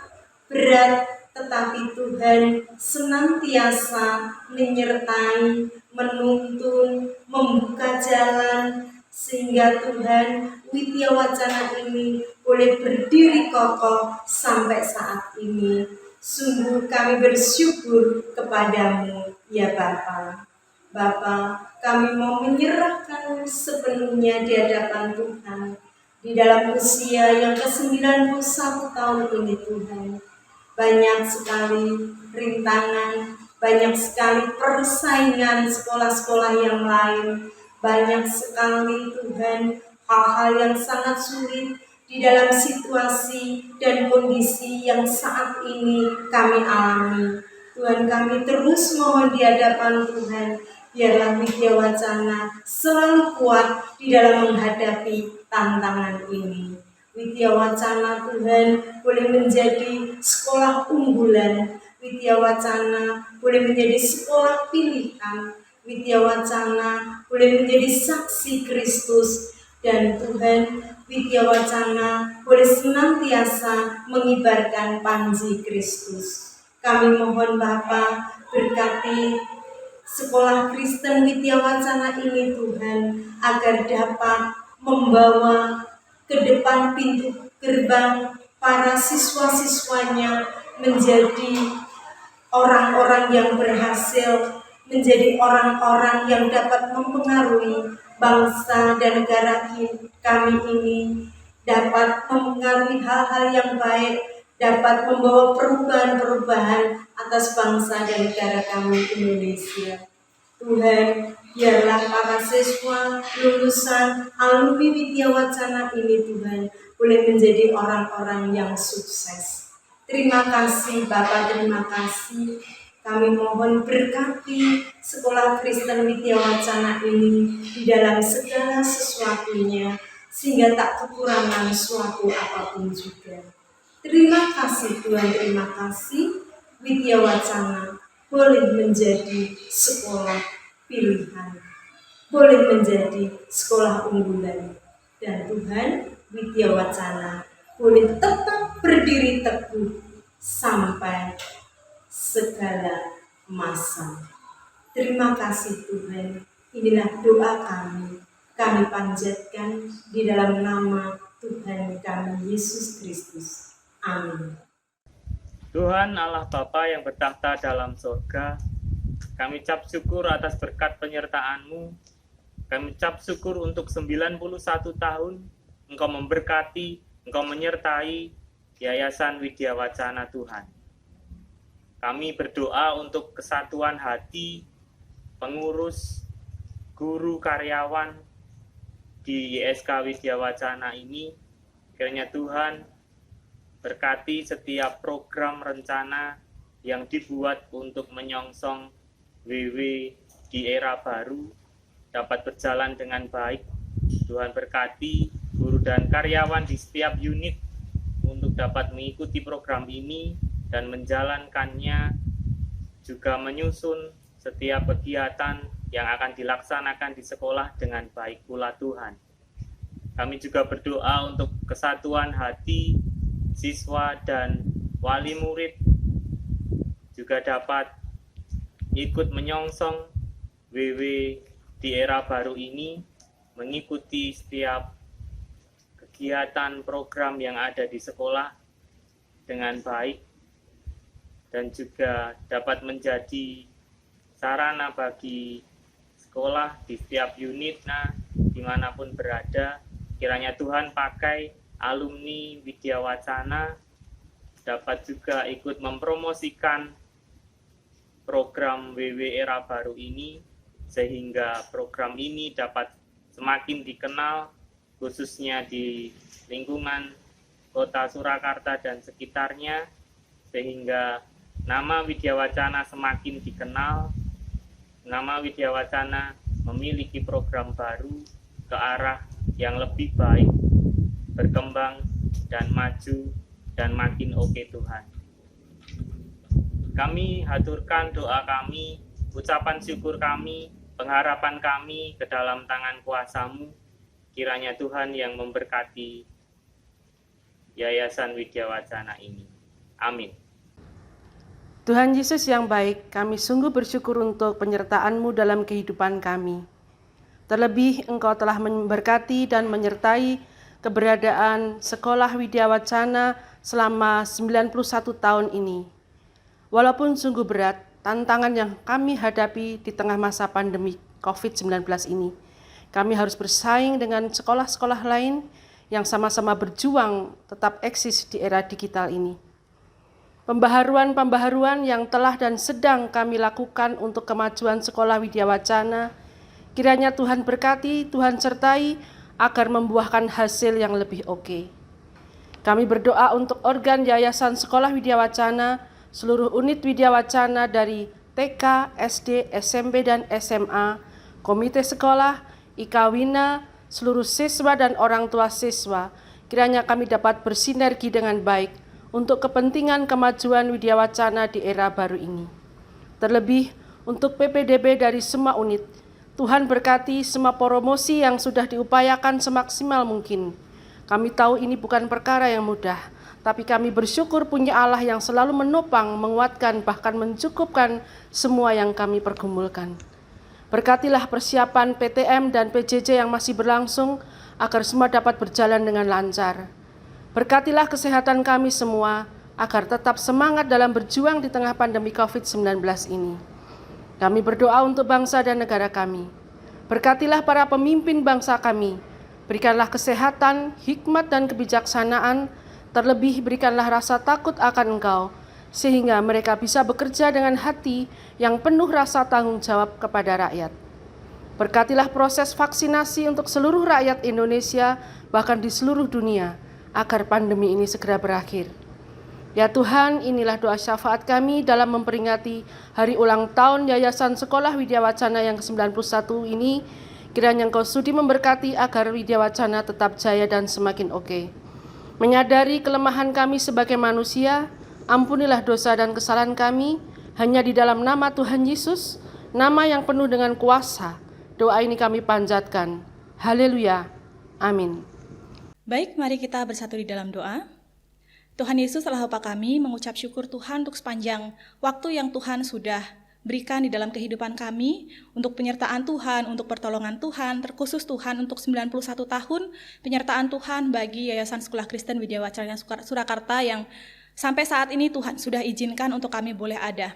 berat, tetapi Tuhan senantiasa menyertai, menuntun, membuka jalan, sehingga Tuhan Widya Wacana ini boleh berdiri kokoh sampai saat ini. Sungguh kami bersyukur kepadamu ya Bapa. Bapa, kami mau menyerahkan sepenuhnya di hadapan Tuhan di dalam usia yang ke-91 tahun ini Tuhan. Banyak sekali rintangan, banyak sekali persaingan sekolah-sekolah yang lain, banyak sekali Tuhan hal-hal yang sangat sulit di dalam situasi dan kondisi yang saat ini kami alami. Tuhan, kami terus mohon di hadapan Tuhan, biarlah Widya Wacana selalu kuat di dalam menghadapi tantangan ini. Widya Wacana Tuhan boleh menjadi sekolah unggulan, Widya Wacana boleh menjadi sekolah pilihan, Widya Wacana boleh menjadi saksi Kristus, dan Tuhan Widya Wacana boleh senantiasa mengibarkan panji Kristus. Kami mohon Bapa berkati sekolah Kristen Widya Wacana ini Tuhan, agar dapat membawa ke depan pintu gerbang para siswa-siswanya menjadi orang-orang yang berhasil, menjadi orang-orang yang dapat mempengaruhi bangsa dan negara kami ini, dapat mempengaruhi hal-hal yang baik, dapat membawa perubahan-perubahan atas bangsa dan negara kami Indonesia. Tuhan, biarlah para siswa lulusan alumni Widya Wacana ini Tuhan boleh menjadi orang-orang yang sukses. Terima kasih Bapak, terima kasih. Kami mohon berkati sekolah Kristen Widya Wacana ini di dalam segala sesuatunya, sehingga tak kekurangan suatu apapun juga. Terima kasih Tuhan, terima kasih. Widya Wacana boleh menjadi sekolah pilihan, boleh menjadi sekolah unggulan, dan Tuhan Widya Wacana boleh tetap berdiri teguh sampai segala masa. Terima kasih Tuhan, inilah doa kami panjatkan di dalam nama Tuhan kami Yesus Kristus. Amin. Tuhan Allah Bapa yang bertahta dalam surga, kami ucap syukur atas berkat penyertaan-Mu. Kami ucap syukur untuk 91 tahun Engkau memberkati, Engkau menyertai Yayasan Widya Wacana Tuhan. Kami berdoa untuk kesatuan hati pengurus, guru, karyawan di YSK Widya Wacana ini. Kiranya Tuhan berkati setiap program rencana yang dibuat untuk menyongsong WW di era baru dapat berjalan dengan baik. Tuhan berkati guru dan karyawan di setiap unit untuk dapat mengikuti program ini dan menjalankannya, juga menyusun setiap kegiatan yang akan dilaksanakan di sekolah dengan baik pula Tuhan. Kami juga berdoa untuk kesatuan hati siswa dan wali murid juga dapat ikut menyongsong WW di era baru ini, mengikuti setiap kegiatan program yang ada di sekolah dengan baik, dan juga dapat menjadi sarana bagi sekolah di setiap unit, dimanapun berada. Kiranya Tuhan pakai alumni Widya Wacana dapat juga ikut mempromosikan program WW Era Baru ini, sehingga program ini dapat semakin dikenal khususnya di lingkungan Kota Surakarta dan sekitarnya, sehingga nama Widya Wacana semakin dikenal. Nama Widya Wacana memiliki program baru ke arah yang lebih baik, berkembang dan maju dan makin oke Tuhan. Kami haturkan doa kami, ucapan syukur kami, pengharapan kami ke dalam tangan kuasa-Mu. Kiranya Tuhan yang memberkati Yayasan Widya Wacana ini. Amin. Tuhan Yesus yang baik, kami sungguh bersyukur untuk penyertaan-Mu dalam kehidupan kami. Terlebih Engkau telah memberkati dan menyertai keberadaan Sekolah Widya Wacana selama 91 tahun ini. Walaupun sungguh berat, tantangan yang kami hadapi di tengah masa pandemi COVID-19 ini, kami harus bersaing dengan sekolah-sekolah lain yang sama-sama berjuang tetap eksis di era digital ini. Pembaharuan-pembaharuan yang telah dan sedang kami lakukan untuk kemajuan Sekolah Widya Wacana, kiranya Tuhan berkati, Tuhan sertai, agar membuahkan hasil yang lebih oke. Kami berdoa untuk organ Yayasan Sekolah Widya Wacana, seluruh unit Widya Wacana dari TK, SD, SMP, dan SMA, komite sekolah, IKWINA, seluruh siswa dan orang tua siswa, kiranya kami dapat bersinergi dengan baik untuk kepentingan kemajuan Widya Wacana di era baru ini. Terlebih untuk PPDB dari semua unit, Tuhan berkati semua promosi yang sudah diupayakan semaksimal mungkin. Kami tahu ini bukan perkara yang mudah, tapi kami bersyukur punya Allah yang selalu menopang, menguatkan, bahkan mencukupkan semua yang kami pergumulkan. Berkatilah persiapan PTM dan PJJ yang masih berlangsung, agar semua dapat berjalan dengan lancar. Berkatilah kesehatan kami semua, agar tetap semangat dalam berjuang di tengah pandemi COVID-19 ini. Kami berdoa untuk bangsa dan negara kami. Berkatilah para pemimpin bangsa kami. Berikanlah kesehatan, hikmat, dan kebijaksanaan. Terlebih berikanlah rasa takut akan Engkau, sehingga mereka bisa bekerja dengan hati yang penuh rasa tanggung jawab kepada rakyat. Berkatilah proses vaksinasi untuk seluruh rakyat Indonesia, bahkan di seluruh dunia, agar pandemi ini segera berakhir. Ya Tuhan, inilah doa syafaat kami dalam memperingati hari ulang tahun Yayasan Sekolah Widya Wacana yang ke-91 ini. Kiranya Engkau sudi memberkati agar Widya Wacana tetap jaya dan semakin oke. Menyadari kelemahan kami sebagai manusia, ampunilah dosa dan kesalahan kami, hanya di dalam nama Tuhan Yesus, nama yang penuh dengan kuasa. Doa ini kami panjatkan. Haleluya. Amin. Baik, mari kita bersatu di dalam doa. Tuhan Yesus, Allah Bapa kami, mengucap syukur Tuhan untuk sepanjang waktu yang Tuhan sudah berikan di dalam kehidupan kami, untuk penyertaan Tuhan, untuk pertolongan Tuhan, terkhusus Tuhan untuk 91 tahun penyertaan Tuhan bagi Yayasan Sekolah Kristen Widya Wacana Surakarta yang sampai saat ini Tuhan sudah izinkan untuk kami boleh ada.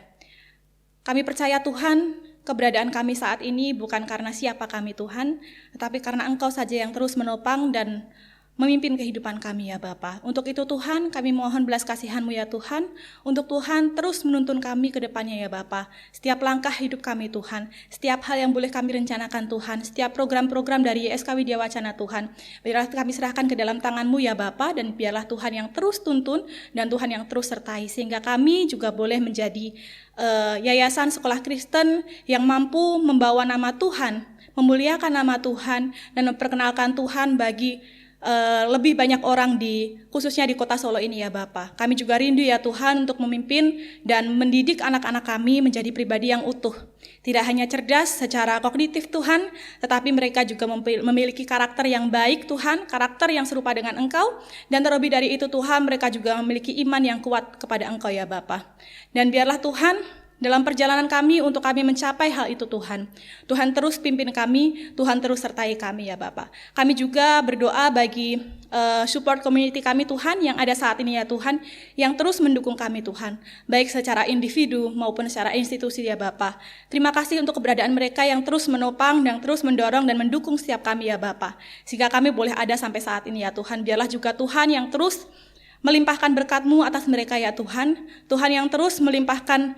Kami percaya Tuhan, keberadaan kami saat ini bukan karena siapa kami Tuhan, tetapi karena Engkau saja yang terus menopang dan memimpin kehidupan kami ya Bapa. Untuk itu Tuhan, kami mohon belas kasihan-Mu ya Tuhan, untuk Tuhan terus menuntun kami ke depannya ya Bapa. Setiap langkah hidup kami Tuhan, setiap hal yang boleh kami rencanakan Tuhan, setiap program-program dari YSK Widya Wacana Tuhan, biarlah kami serahkan ke dalam tangan-Mu ya Bapa, dan biarlah Tuhan yang terus tuntun dan Tuhan yang terus sertai, sehingga kami juga boleh menjadi yayasan sekolah Kristen yang mampu membawa nama Tuhan, memuliakan nama Tuhan, dan memperkenalkan Tuhan bagi lebih banyak orang khususnya di kota Solo ini ya Bapa. Kami juga rindu ya Tuhan untuk memimpin dan mendidik anak-anak kami menjadi pribadi yang utuh. Tidak hanya cerdas secara kognitif Tuhan, tetapi mereka juga memiliki karakter yang baik Tuhan, karakter yang serupa dengan Engkau, dan terlebih dari itu Tuhan, mereka juga memiliki iman yang kuat kepada Engkau ya Bapa. Dan biarlah Tuhan, dalam perjalanan kami untuk kami mencapai hal itu Tuhan. Tuhan terus pimpin kami, Tuhan terus sertai kami ya Bapak. Kami juga berdoa bagi support community kami Tuhan yang ada saat ini ya Tuhan, yang terus mendukung kami Tuhan, baik secara individu maupun secara institusi ya Bapak. Terima kasih untuk keberadaan mereka yang terus menopang dan terus mendorong dan mendukung setiap kami ya Bapak, sehingga kami boleh ada sampai saat ini ya Tuhan. Biarlah juga Tuhan yang terus melimpahkan berkat-Mu atas mereka ya Tuhan, Tuhan yang terus melimpahkan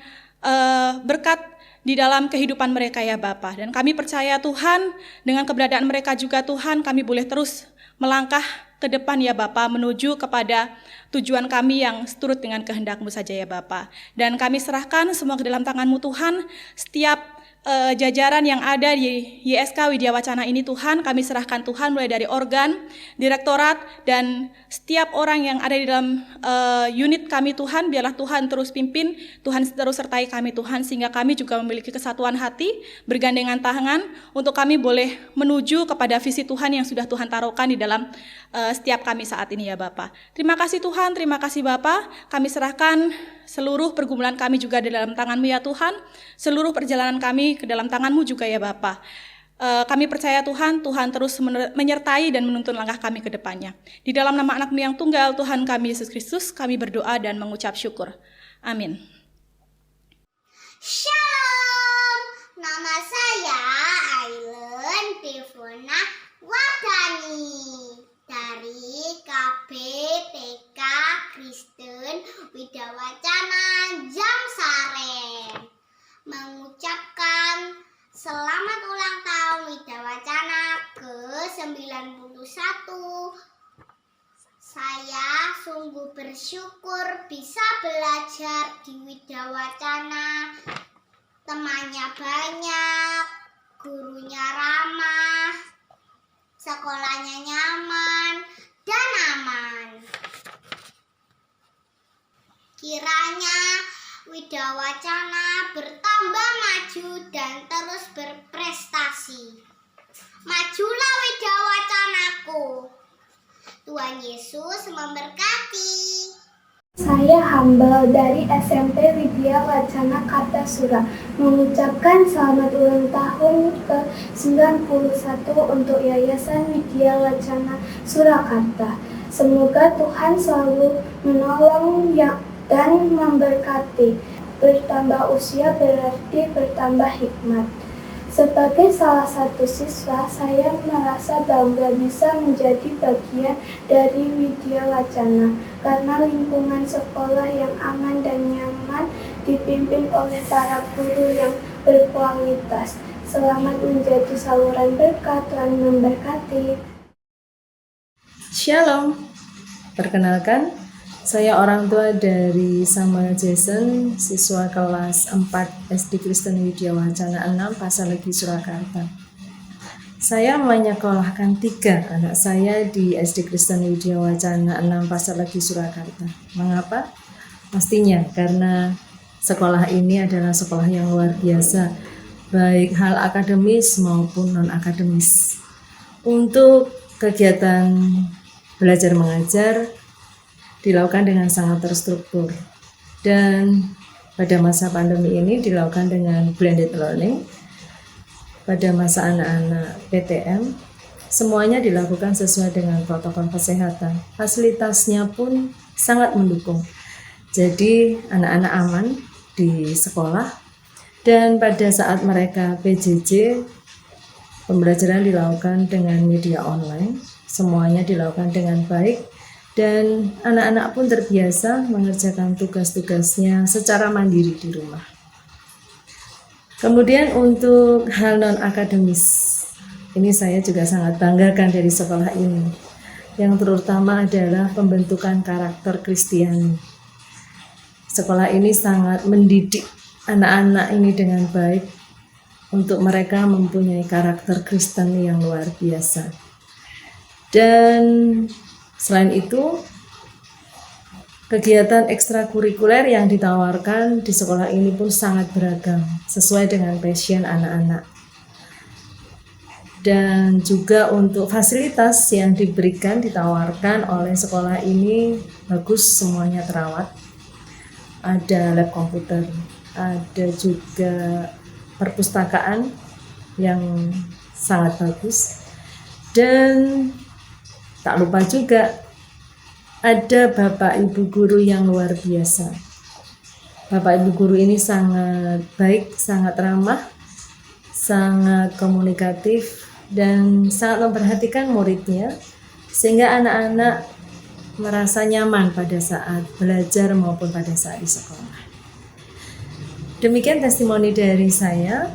berkat di dalam kehidupan mereka ya Bapa. Dan kami percaya Tuhan, dengan keberadaan mereka juga Tuhan, kami boleh terus melangkah ke depan ya Bapa, menuju kepada tujuan kami yang seturut dengan kehendak-Mu saja ya Bapa. Dan kami serahkan semua ke dalam tangan-Mu Tuhan, setiap jajaran yang ada di YSK Widya Wacana ini Tuhan, kami serahkan Tuhan, mulai dari organ, direktorat, dan setiap orang yang ada di dalam unit kami Tuhan. Biarlah Tuhan terus pimpin, Tuhan terus sertai kami Tuhan, sehingga kami juga memiliki kesatuan hati, bergandengan tangan, untuk kami boleh menuju kepada visi Tuhan yang sudah Tuhan taruhkan di dalam setiap kami saat ini ya Bapa. Terima kasih Tuhan, terima kasih Bapa. Kami serahkan seluruh pergumulan kami juga di dalam tangan-Mu ya Tuhan, seluruh perjalanan kami ke dalam tangan-Mu juga ya Bapa. Kami percaya Tuhan, Tuhan terus menyertai dan menuntun langkah kami ke depannya. Di dalam nama anak-Mu yang tunggal, Tuhan kami Yesus Kristus, kami berdoa dan mengucap syukur. Amin. Shalom, nama saya Aileen Devona Wardani dari KBTK Kristen Widya Wacana Jamsaren, mengucapkan selamat ulang tahun Widya Wacana ke-91. Saya sungguh bersyukur bisa belajar di Widya Wacana. Temannya banyak, gurunya ramah, sekolahnya nyaman dan aman. Kiranya Widya Wacana bertambah maju dan terus berprestasi. Majulah Widya Wacanaku. Tuhan Yesus memberkati. Saya Hambal dari SMP Widya Wacana Kartasura mengucapkan selamat ulang tahun ke-91 untuk Yayasan Widya Wacana Surakarta. Semoga Tuhan selalu menolong dan memberkati. Bertambah usia berarti bertambah hikmat. Sebagai salah satu siswa, saya merasa bangga bisa menjadi bagian dari Widya Wacana karena lingkungan sekolah yang aman dan nyaman dipimpin oleh para guru yang berkualitas. Selamat menjadi saluran berkat, Tuhan memberkati. Shalom, perkenalkan, saya orang tua dari Samuel Jason, siswa kelas 4 SD Kristen Widya Wacana 6 Pasarlegi Surakarta. Saya menyekolahkan 3 anak saya di SD Kristen Widya Wacana 6 Pasarlegi Surakarta. Mengapa? Pastinya karena sekolah ini adalah sekolah yang luar biasa, baik hal akademis maupun non-akademis. Untuk kegiatan belajar mengajar dilakukan dengan sangat terstruktur, dan pada masa pandemi ini dilakukan dengan blended learning. Pada masa anak-anak PTM semuanya dilakukan sesuai dengan protokol kesehatan, fasilitasnya pun sangat mendukung, jadi anak-anak aman di sekolah. Dan pada saat mereka PJJ, pembelajaran dilakukan dengan media online, semuanya dilakukan dengan baik. Dan anak-anak pun terbiasa mengerjakan tugas-tugasnya secara mandiri di rumah. Kemudian untuk hal non-akademis, ini saya juga sangat banggakan dari sekolah ini. Yang terutama adalah pembentukan karakter Kristiani. Sekolah ini sangat mendidik anak-anak ini dengan baik untuk mereka mempunyai karakter Kristen yang luar biasa. Dan selain itu, kegiatan ekstrakurikuler yang ditawarkan di sekolah ini pun sangat beragam, sesuai dengan passion anak-anak. Dan juga untuk fasilitas yang diberikan, ditawarkan oleh sekolah ini bagus, semuanya terawat. Ada lab komputer, ada juga perpustakaan yang sangat bagus, dan tak lupa juga ada Bapak Ibu guru yang luar biasa. Bapak Ibu guru ini sangat baik, sangat ramah, sangat komunikatif, dan sangat memperhatikan muridnya, sehingga anak-anak merasa nyaman pada saat belajar maupun pada saat di sekolah. Demikian testimoni dari saya.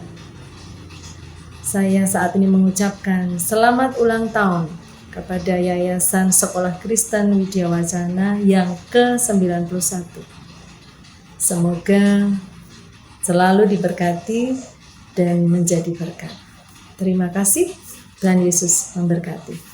Saya saat ini mengucapkan selamat ulang tahun kepada Yayasan Sekolah Kristen Widya Wacana yang ke-91. Semoga selalu diberkati dan menjadi berkat. Terima kasih, Tuhan Yesus memberkati.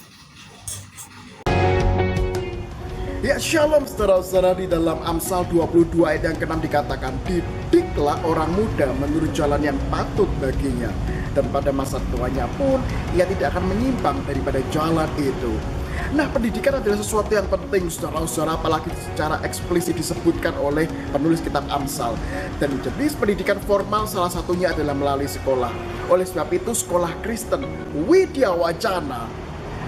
Ya, shalom saudara-saudara. Di dalam Amsal 22 ayat yang ke-6 dikatakan, didiklah orang muda menurut jalan yang patut baginya, dan pada masa tuanya pun ia tidak akan menyimpang daripada jalan itu. Nah, pendidikan adalah sesuatu yang penting saudara-saudara, apalagi secara eksplisit disebutkan oleh penulis kitab Amsal. Dan jenis pendidikan formal salah satunya adalah melalui sekolah. Oleh sebab itu, sekolah Kristen Widya Wacana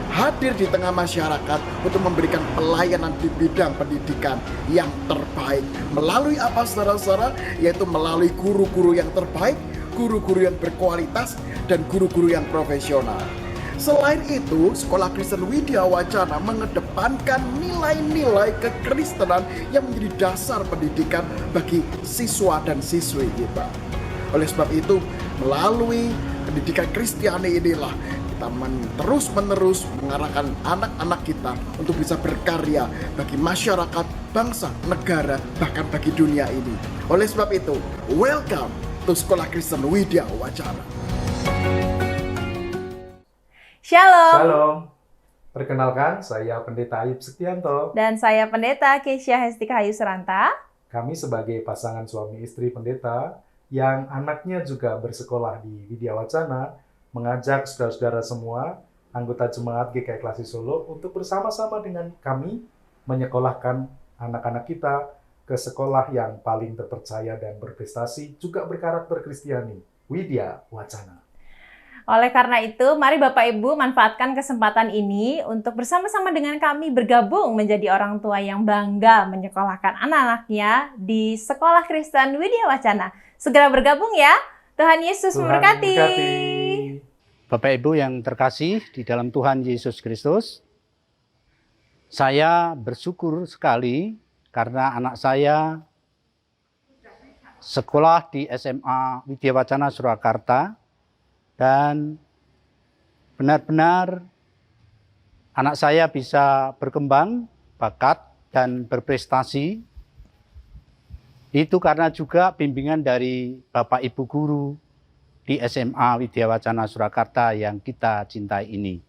hadir di tengah masyarakat untuk memberikan pelayanan di bidang pendidikan yang terbaik. Melalui apa saudara-saudara? Yaitu melalui guru-guru yang terbaik, guru-guru yang berkualitas, dan guru-guru yang profesional. Selain itu, Sekolah Kristen Widya Wacana mengedepankan nilai-nilai kekristenan yang menjadi dasar pendidikan bagi siswa dan siswi kita. Oleh sebab itu, melalui pendidikan Kristiani inilah kita terus-menerus mengarahkan anak-anak kita untuk bisa berkarya bagi masyarakat, bangsa, negara, bahkan bagi dunia ini. Oleh sebab itu, welcome to Sekolah Kristen Widya Wacana. Shalom. Shalom. Perkenalkan, saya Pendeta Ayub Setianto. Dan saya Pendeta Keisha Hestika Hayu Seranta. Kami sebagai pasangan suami istri pendeta yang anaknya juga bersekolah di Widya Wacana, mengajak saudara-saudara semua, anggota jemaat GKI Klasi Solo, untuk bersama-sama dengan kami menyekolahkan anak-anak kita ke sekolah yang paling terpercaya dan berprestasi, juga berkarakter Kristiani, Widya Wacana. Oleh karena itu, mari Bapak Ibu manfaatkan kesempatan ini untuk bersama-sama dengan kami bergabung menjadi orang tua yang bangga menyekolahkan anak-anaknya di Sekolah Kristen Widya Wacana. Segera bergabung ya. Tuhan Yesus memberkati. Bapak Ibu yang terkasih di dalam Tuhan Yesus Kristus, saya bersyukur sekali karena anak saya sekolah di SMA Widya Wacana Surakarta, dan benar-benar anak saya bisa berkembang bakat dan berprestasi. Itu karena juga bimbingan dari Bapak Ibu guru di SMA Widya Wacana Surakarta yang kita cintai ini.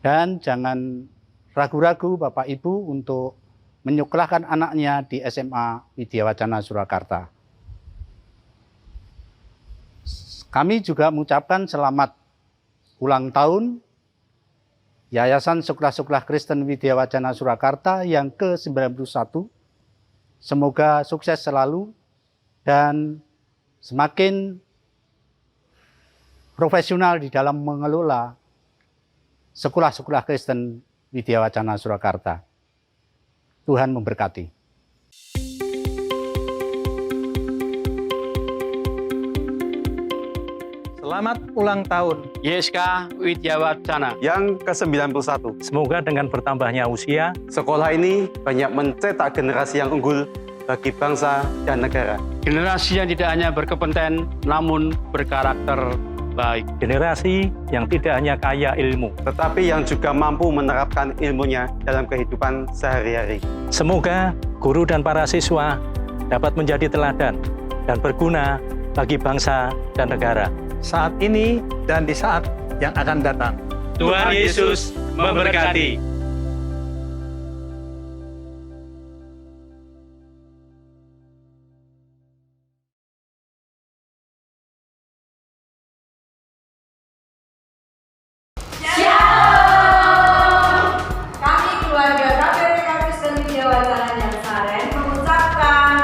Dan jangan ragu-ragu Bapak Ibu untuk menyekolahkan anaknya di SMA Widya Wacana Surakarta. Kami juga mengucapkan selamat ulang tahun Yayasan Sekolah Kristen Widya Wacana Surakarta yang ke-91. Semoga sukses selalu dan semakin profesional di dalam mengelola sekolah-sekolah Kristen Widya Wacana Surakarta. Tuhan memberkati. Selamat ulang tahun YSK Widya Wacana yang ke-91. Semoga dengan bertambahnya usia, sekolah ini banyak mencetak generasi yang unggul bagi bangsa dan negara. Generasi yang tidak hanya berkompeten, namun berkarakter baik. Generasi yang tidak hanya kaya ilmu, tetapi yang juga mampu menerapkan ilmunya dalam kehidupan sehari-hari. Semoga guru dan para siswa dapat menjadi teladan dan berguna bagi bangsa dan negara. Saat ini dan di saat yang akan datang. Tuhan Yesus memberkati. Kami keluarga KPTK Kristen Widya Wacana Jangsaren mengucapkan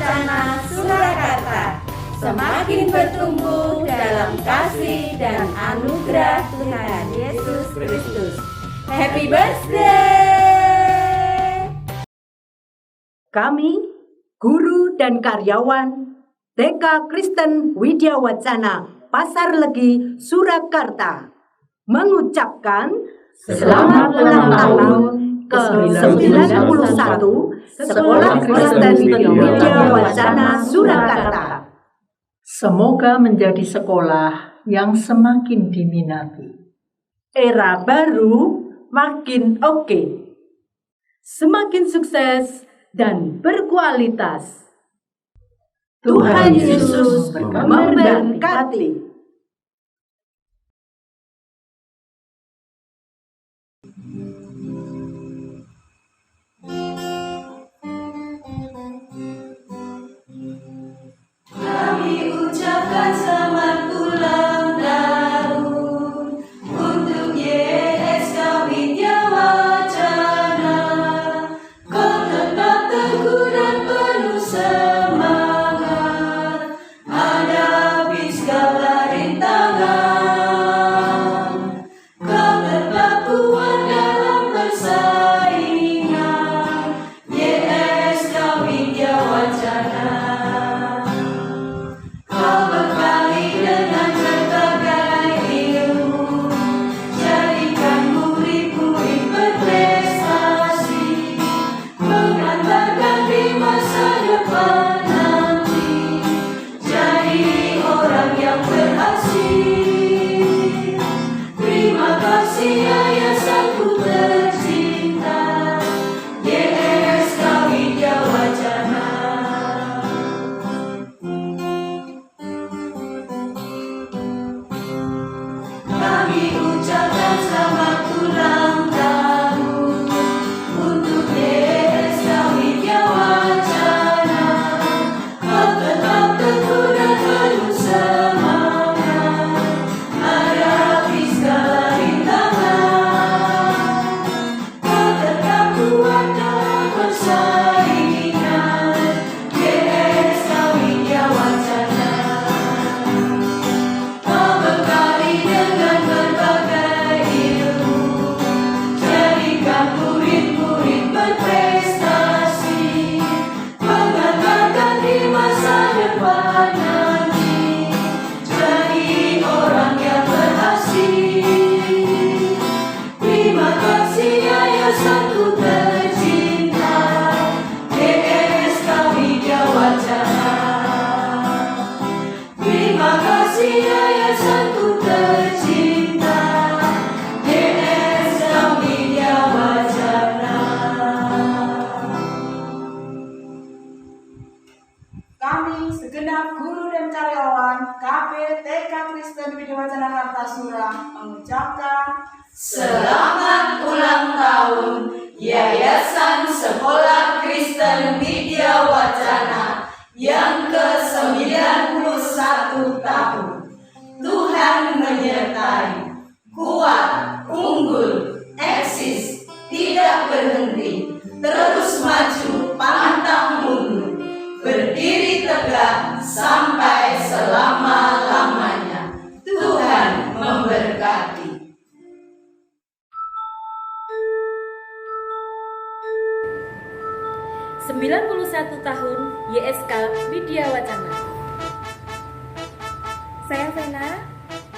Wacana Surakarta semakin bertumbuh dalam kasih dan anugerah Tuhan Yesus Kristus. Happy birthday! Kami, guru dan karyawan TK Kristen Widya Wacana Pasar Legi, Surakarta, mengucapkan selamat ulang tahun ke-91 Sekolah Kristen Widya Wacana Surakarta. Semoga menjadi sekolah yang semakin diminati. Era baru makin oke. Semakin sukses dan berkualitas. Tuhan Yesus memberkati. Kami ucapkan selamat ulang tahun untuk YSK Widya Wacana. Kau tetap teguh dan penuh semangat hadapi segala rintangan. Kau tetap kuat dalam persaingan YSK Widya Wacana. Kau bekali dengan berbagai ilmu, jadikan murid-murid berprestasi, mengantarkan di masa depan nanti, jadi orang yang berhasil. Terima kasih yayasanku tercinta, YSK Widya Wacana. Kami ucapkan selamat ulang tahun untuk YSK Widya Wacana. Kau tetap teguh dan penuh semangat hadapi segala rintangan. Kau tetap kuat dalam persaingan YSK Widya Wacana. Kau bekali dengan berbagai ilmu, jadikan murid-murid berprestasi, mengantarkan di masa depan nanti, jadi orang yang berhasil. Terima kasih yayasanku tercinta, YSK Widya Wacana. Terima kasih yayasanku tercinta, YSK Widya Wacana. Kami segenap guru dan karyawan KP TK Kristen Widya Wacana Kartasura mengucapkan Selamat ulang tahun Yayasan Sekolah Kristen Widya Wacana yang ke-91 tahun. Tuhan menyertai, kuat, unggul, eksis, tidak berhenti, terus maju, pantang mundur, berdiri tegak sampai selama-lamanya. Tuhan memberkati. ke-91 tahun YSK Widya Wacana. Saya Vena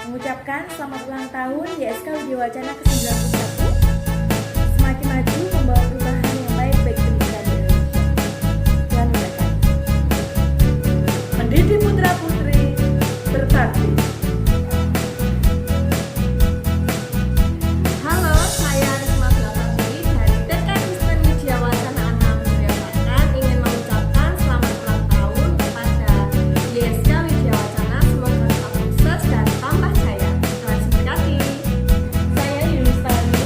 mengucapkan selamat ulang tahun YSK Widya Wacana ke-91. Semakin maju membawa perubahan yang baik bagi pendidikan Indonesia. Tuhan memberkati. Mendidik putra-putri berbakti. Halo, saya Risma Filapati dari TK Kristen Widya Wacana 6 Surabaya. Ingin mengucapkan selamat ulang tahun kepada YSK Widya Wacana. Semoga tetap sukses dan tambah jaya. Tuhan memberkati. Saya Yunistani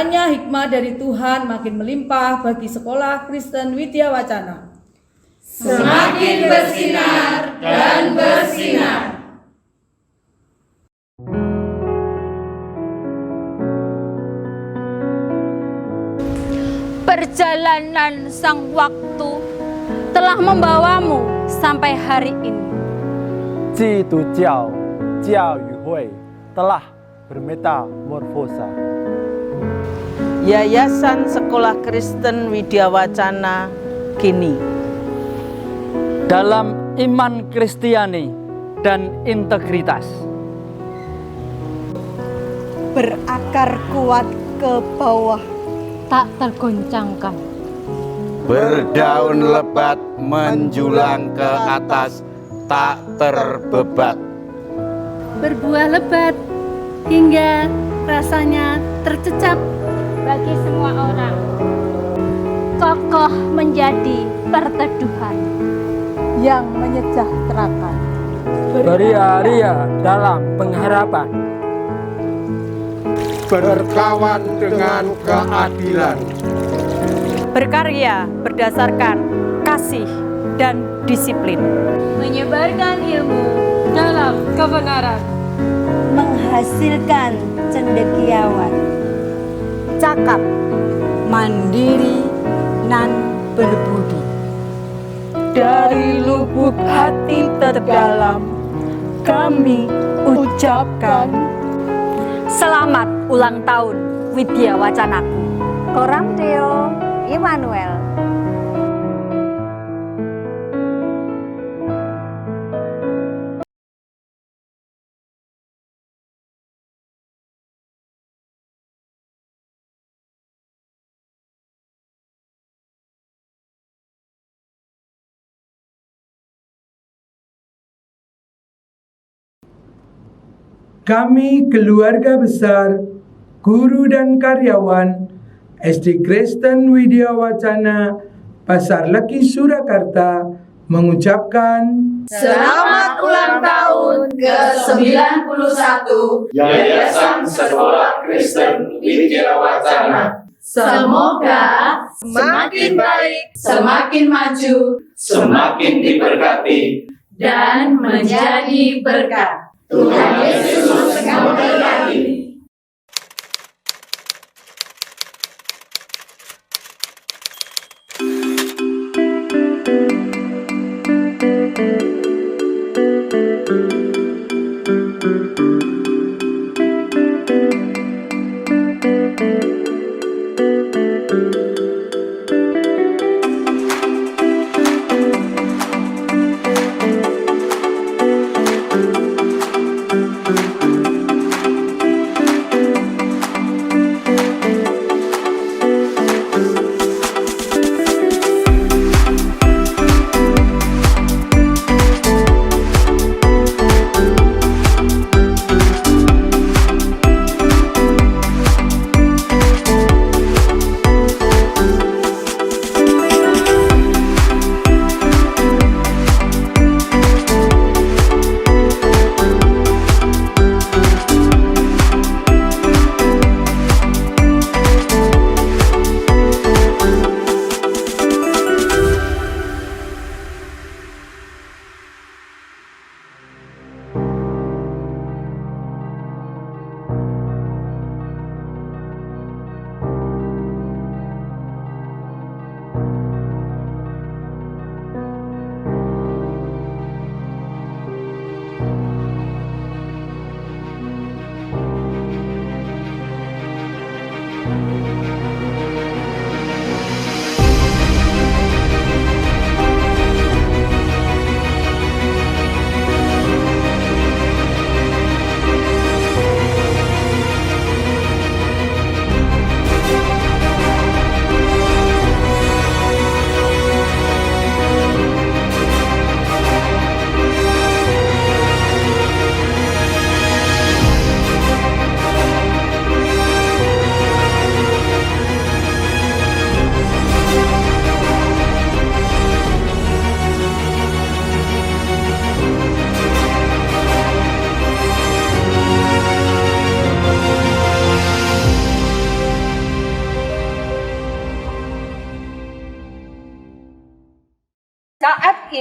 Kiranya hikmah dari Tuhan makin melimpah bagi Sekolah Kristen Widya Wacana. Semakin bersinar dan bersinar. Perjalanan sang waktu telah membawamu sampai hari ini. 基督教教育会 telah bermetamorfosa. Yayasan Sekolah Kristen Widya Wacana kini dalam iman Kristiani dan integritas, berakar kuat ke bawah, tak tergoncangkan, berdaun lebat menjulang ke atas, tak terbebat, berbuah lebat hingga rasanya tercecap bagi semua orang, kokoh menjadi perteduhan yang menyejahterakan, beria-ria dalam pengharapan, berkawan dengan keadilan, berkarya berdasarkan kasih dan disiplin, menyebarkan ilmu dalam kebenaran, menghasilkan cendekiawan, cakap, mandiri, dan berbudi. Dari lubuk hati terdalam, kami ucapkan selamat ulang tahun Widya Wacanaku. Koram Deo Immanuel. Kami keluarga besar, guru dan karyawan SD Kristen Widya Wacana Pasar Leki Surakarta mengucapkan Selamat ulang tahun ke-91 Yayasan Sekolah Kristen Widya Wacana. Semoga semakin baik, semakin maju, Semakin diberkati dan menjadi berkat. Tuhan Yesus memberkati.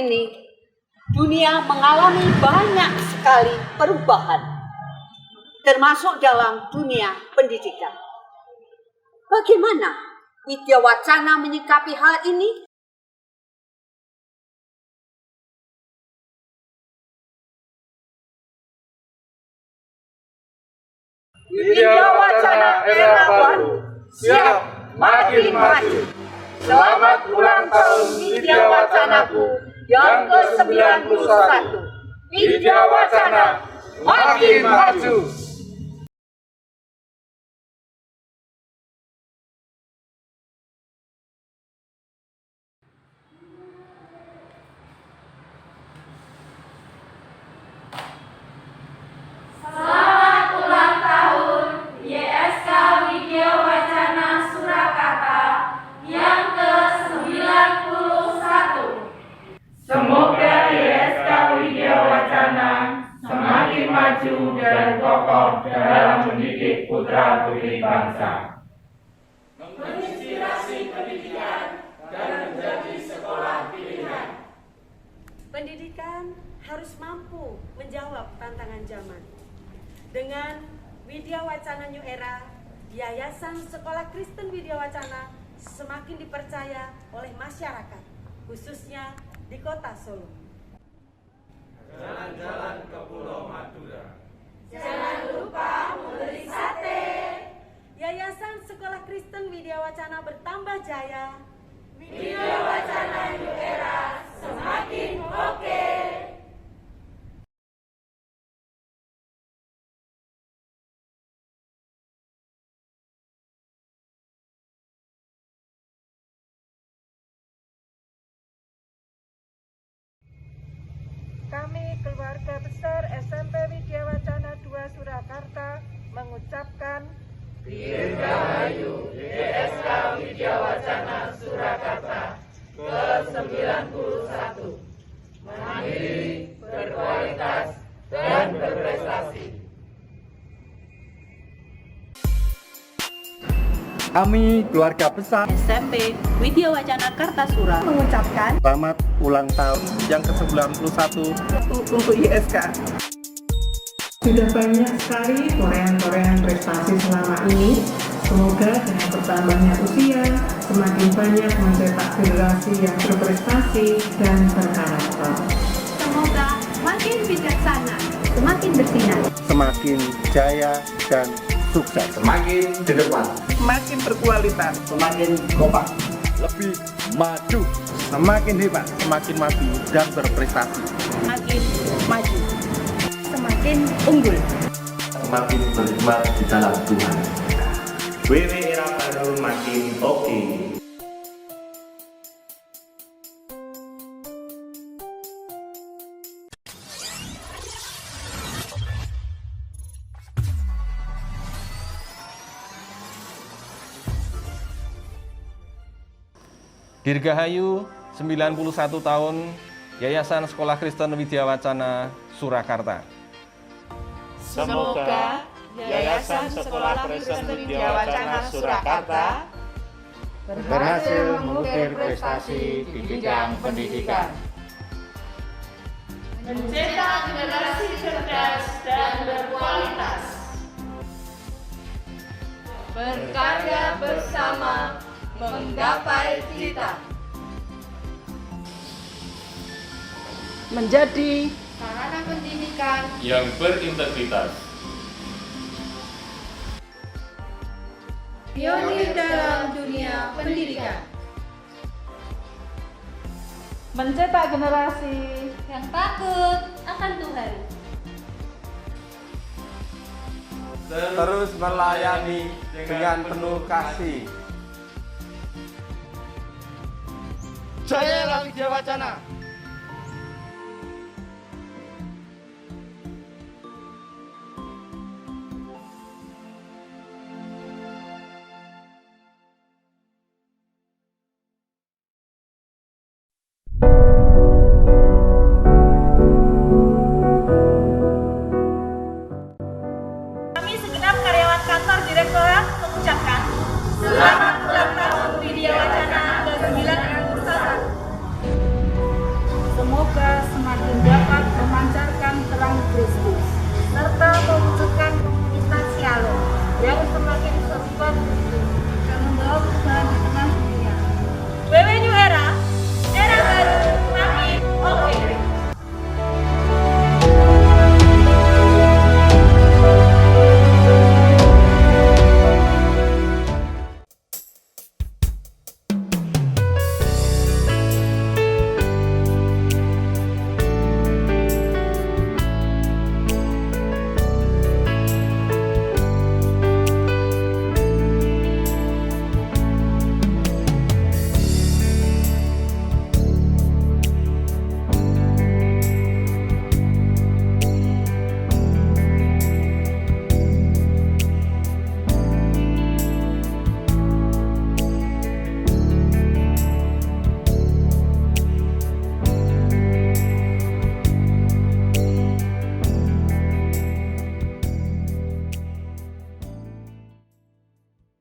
ini, dunia mengalami banyak sekali perubahan, termasuk dalam dunia pendidikan. Bagaimana Widya Wacana menyikapi hal ini? Widya Wacana era baru, siap makin maju. Selamat ulang tahun Widya Wacanaku yang ke-91. Widya Wacana makin maju. Selamat ulang tahun YSK Widya Wacana Surakarta yang ke-91. Semoga YSK Widya Wacana semakin maju dan kokoh dalam mendidik putra-putri bangsa. Menginspirasi pendidikan dan menjadi sekolah pilihan. Pendidikan harus mampu menjawab tantangan zaman. Dengan Widya Wacana New Era, Yayasan Sekolah Kristen Widya Wacana semakin dipercaya oleh masyarakat, khususnya di Kota Solo. Jalan-jalan ke Pulau Madura. Jangan lupa membeli sate. Yayasan Sekolah Kristen Widya Wacana bertambah jaya. Widya Wacana New Era semakin oke. Kami keluarga besar SMP Widya Wacana 2 Surakarta mengucapkan Dirgahayu YSK Widya Wacana Surakarta ke-91. Mandiri, berkualitas, dan berprestasi. Kami keluarga besar SMP Widya Wacana Kartasura mengucapkan selamat ulang tahun yang ke-91 untuk YSK. Sudah banyak sekali torehan-torehan prestasi selama ini. Semoga dengan bertambahnya usia, semakin banyak mencetak generasi yang berprestasi dan berkarakter. Semoga makin bijaksana, semakin bersinar, Semakin jaya dan sukses. Semakin di depan. Semakin berkualitas. Semakin kompak. Lebih maju. Semakin hebat, semakin maju dan berprestasi. Semakin maju, semakin unggul, Semakin berkhidmat di dalam Tuhan. WW era baru makin oke. Dirgahayu 91 tahun Yayasan Sekolah Kristen Widya Wacana Surakarta. Semoga Yayasan Sekolah Kristen Widya Wacana Surakarta berhasil mengukir prestasi di bidang pendidikan, mencetak generasi cerdas dan berkualitas, berkarya bersama menggapai cita, menjadi sarana pendidikan yang berintegritas, pionir dalam dunia pendidikan, mencetak generasi yang takut akan Tuhan, Terus melayani dengan penuh kasih. Jaya Widya Wacana. Kami segenap karyawan kantor Direktorat mengucapkan selamat ulang tahun Widya Wacana ke-91. semakin dapat memancarkan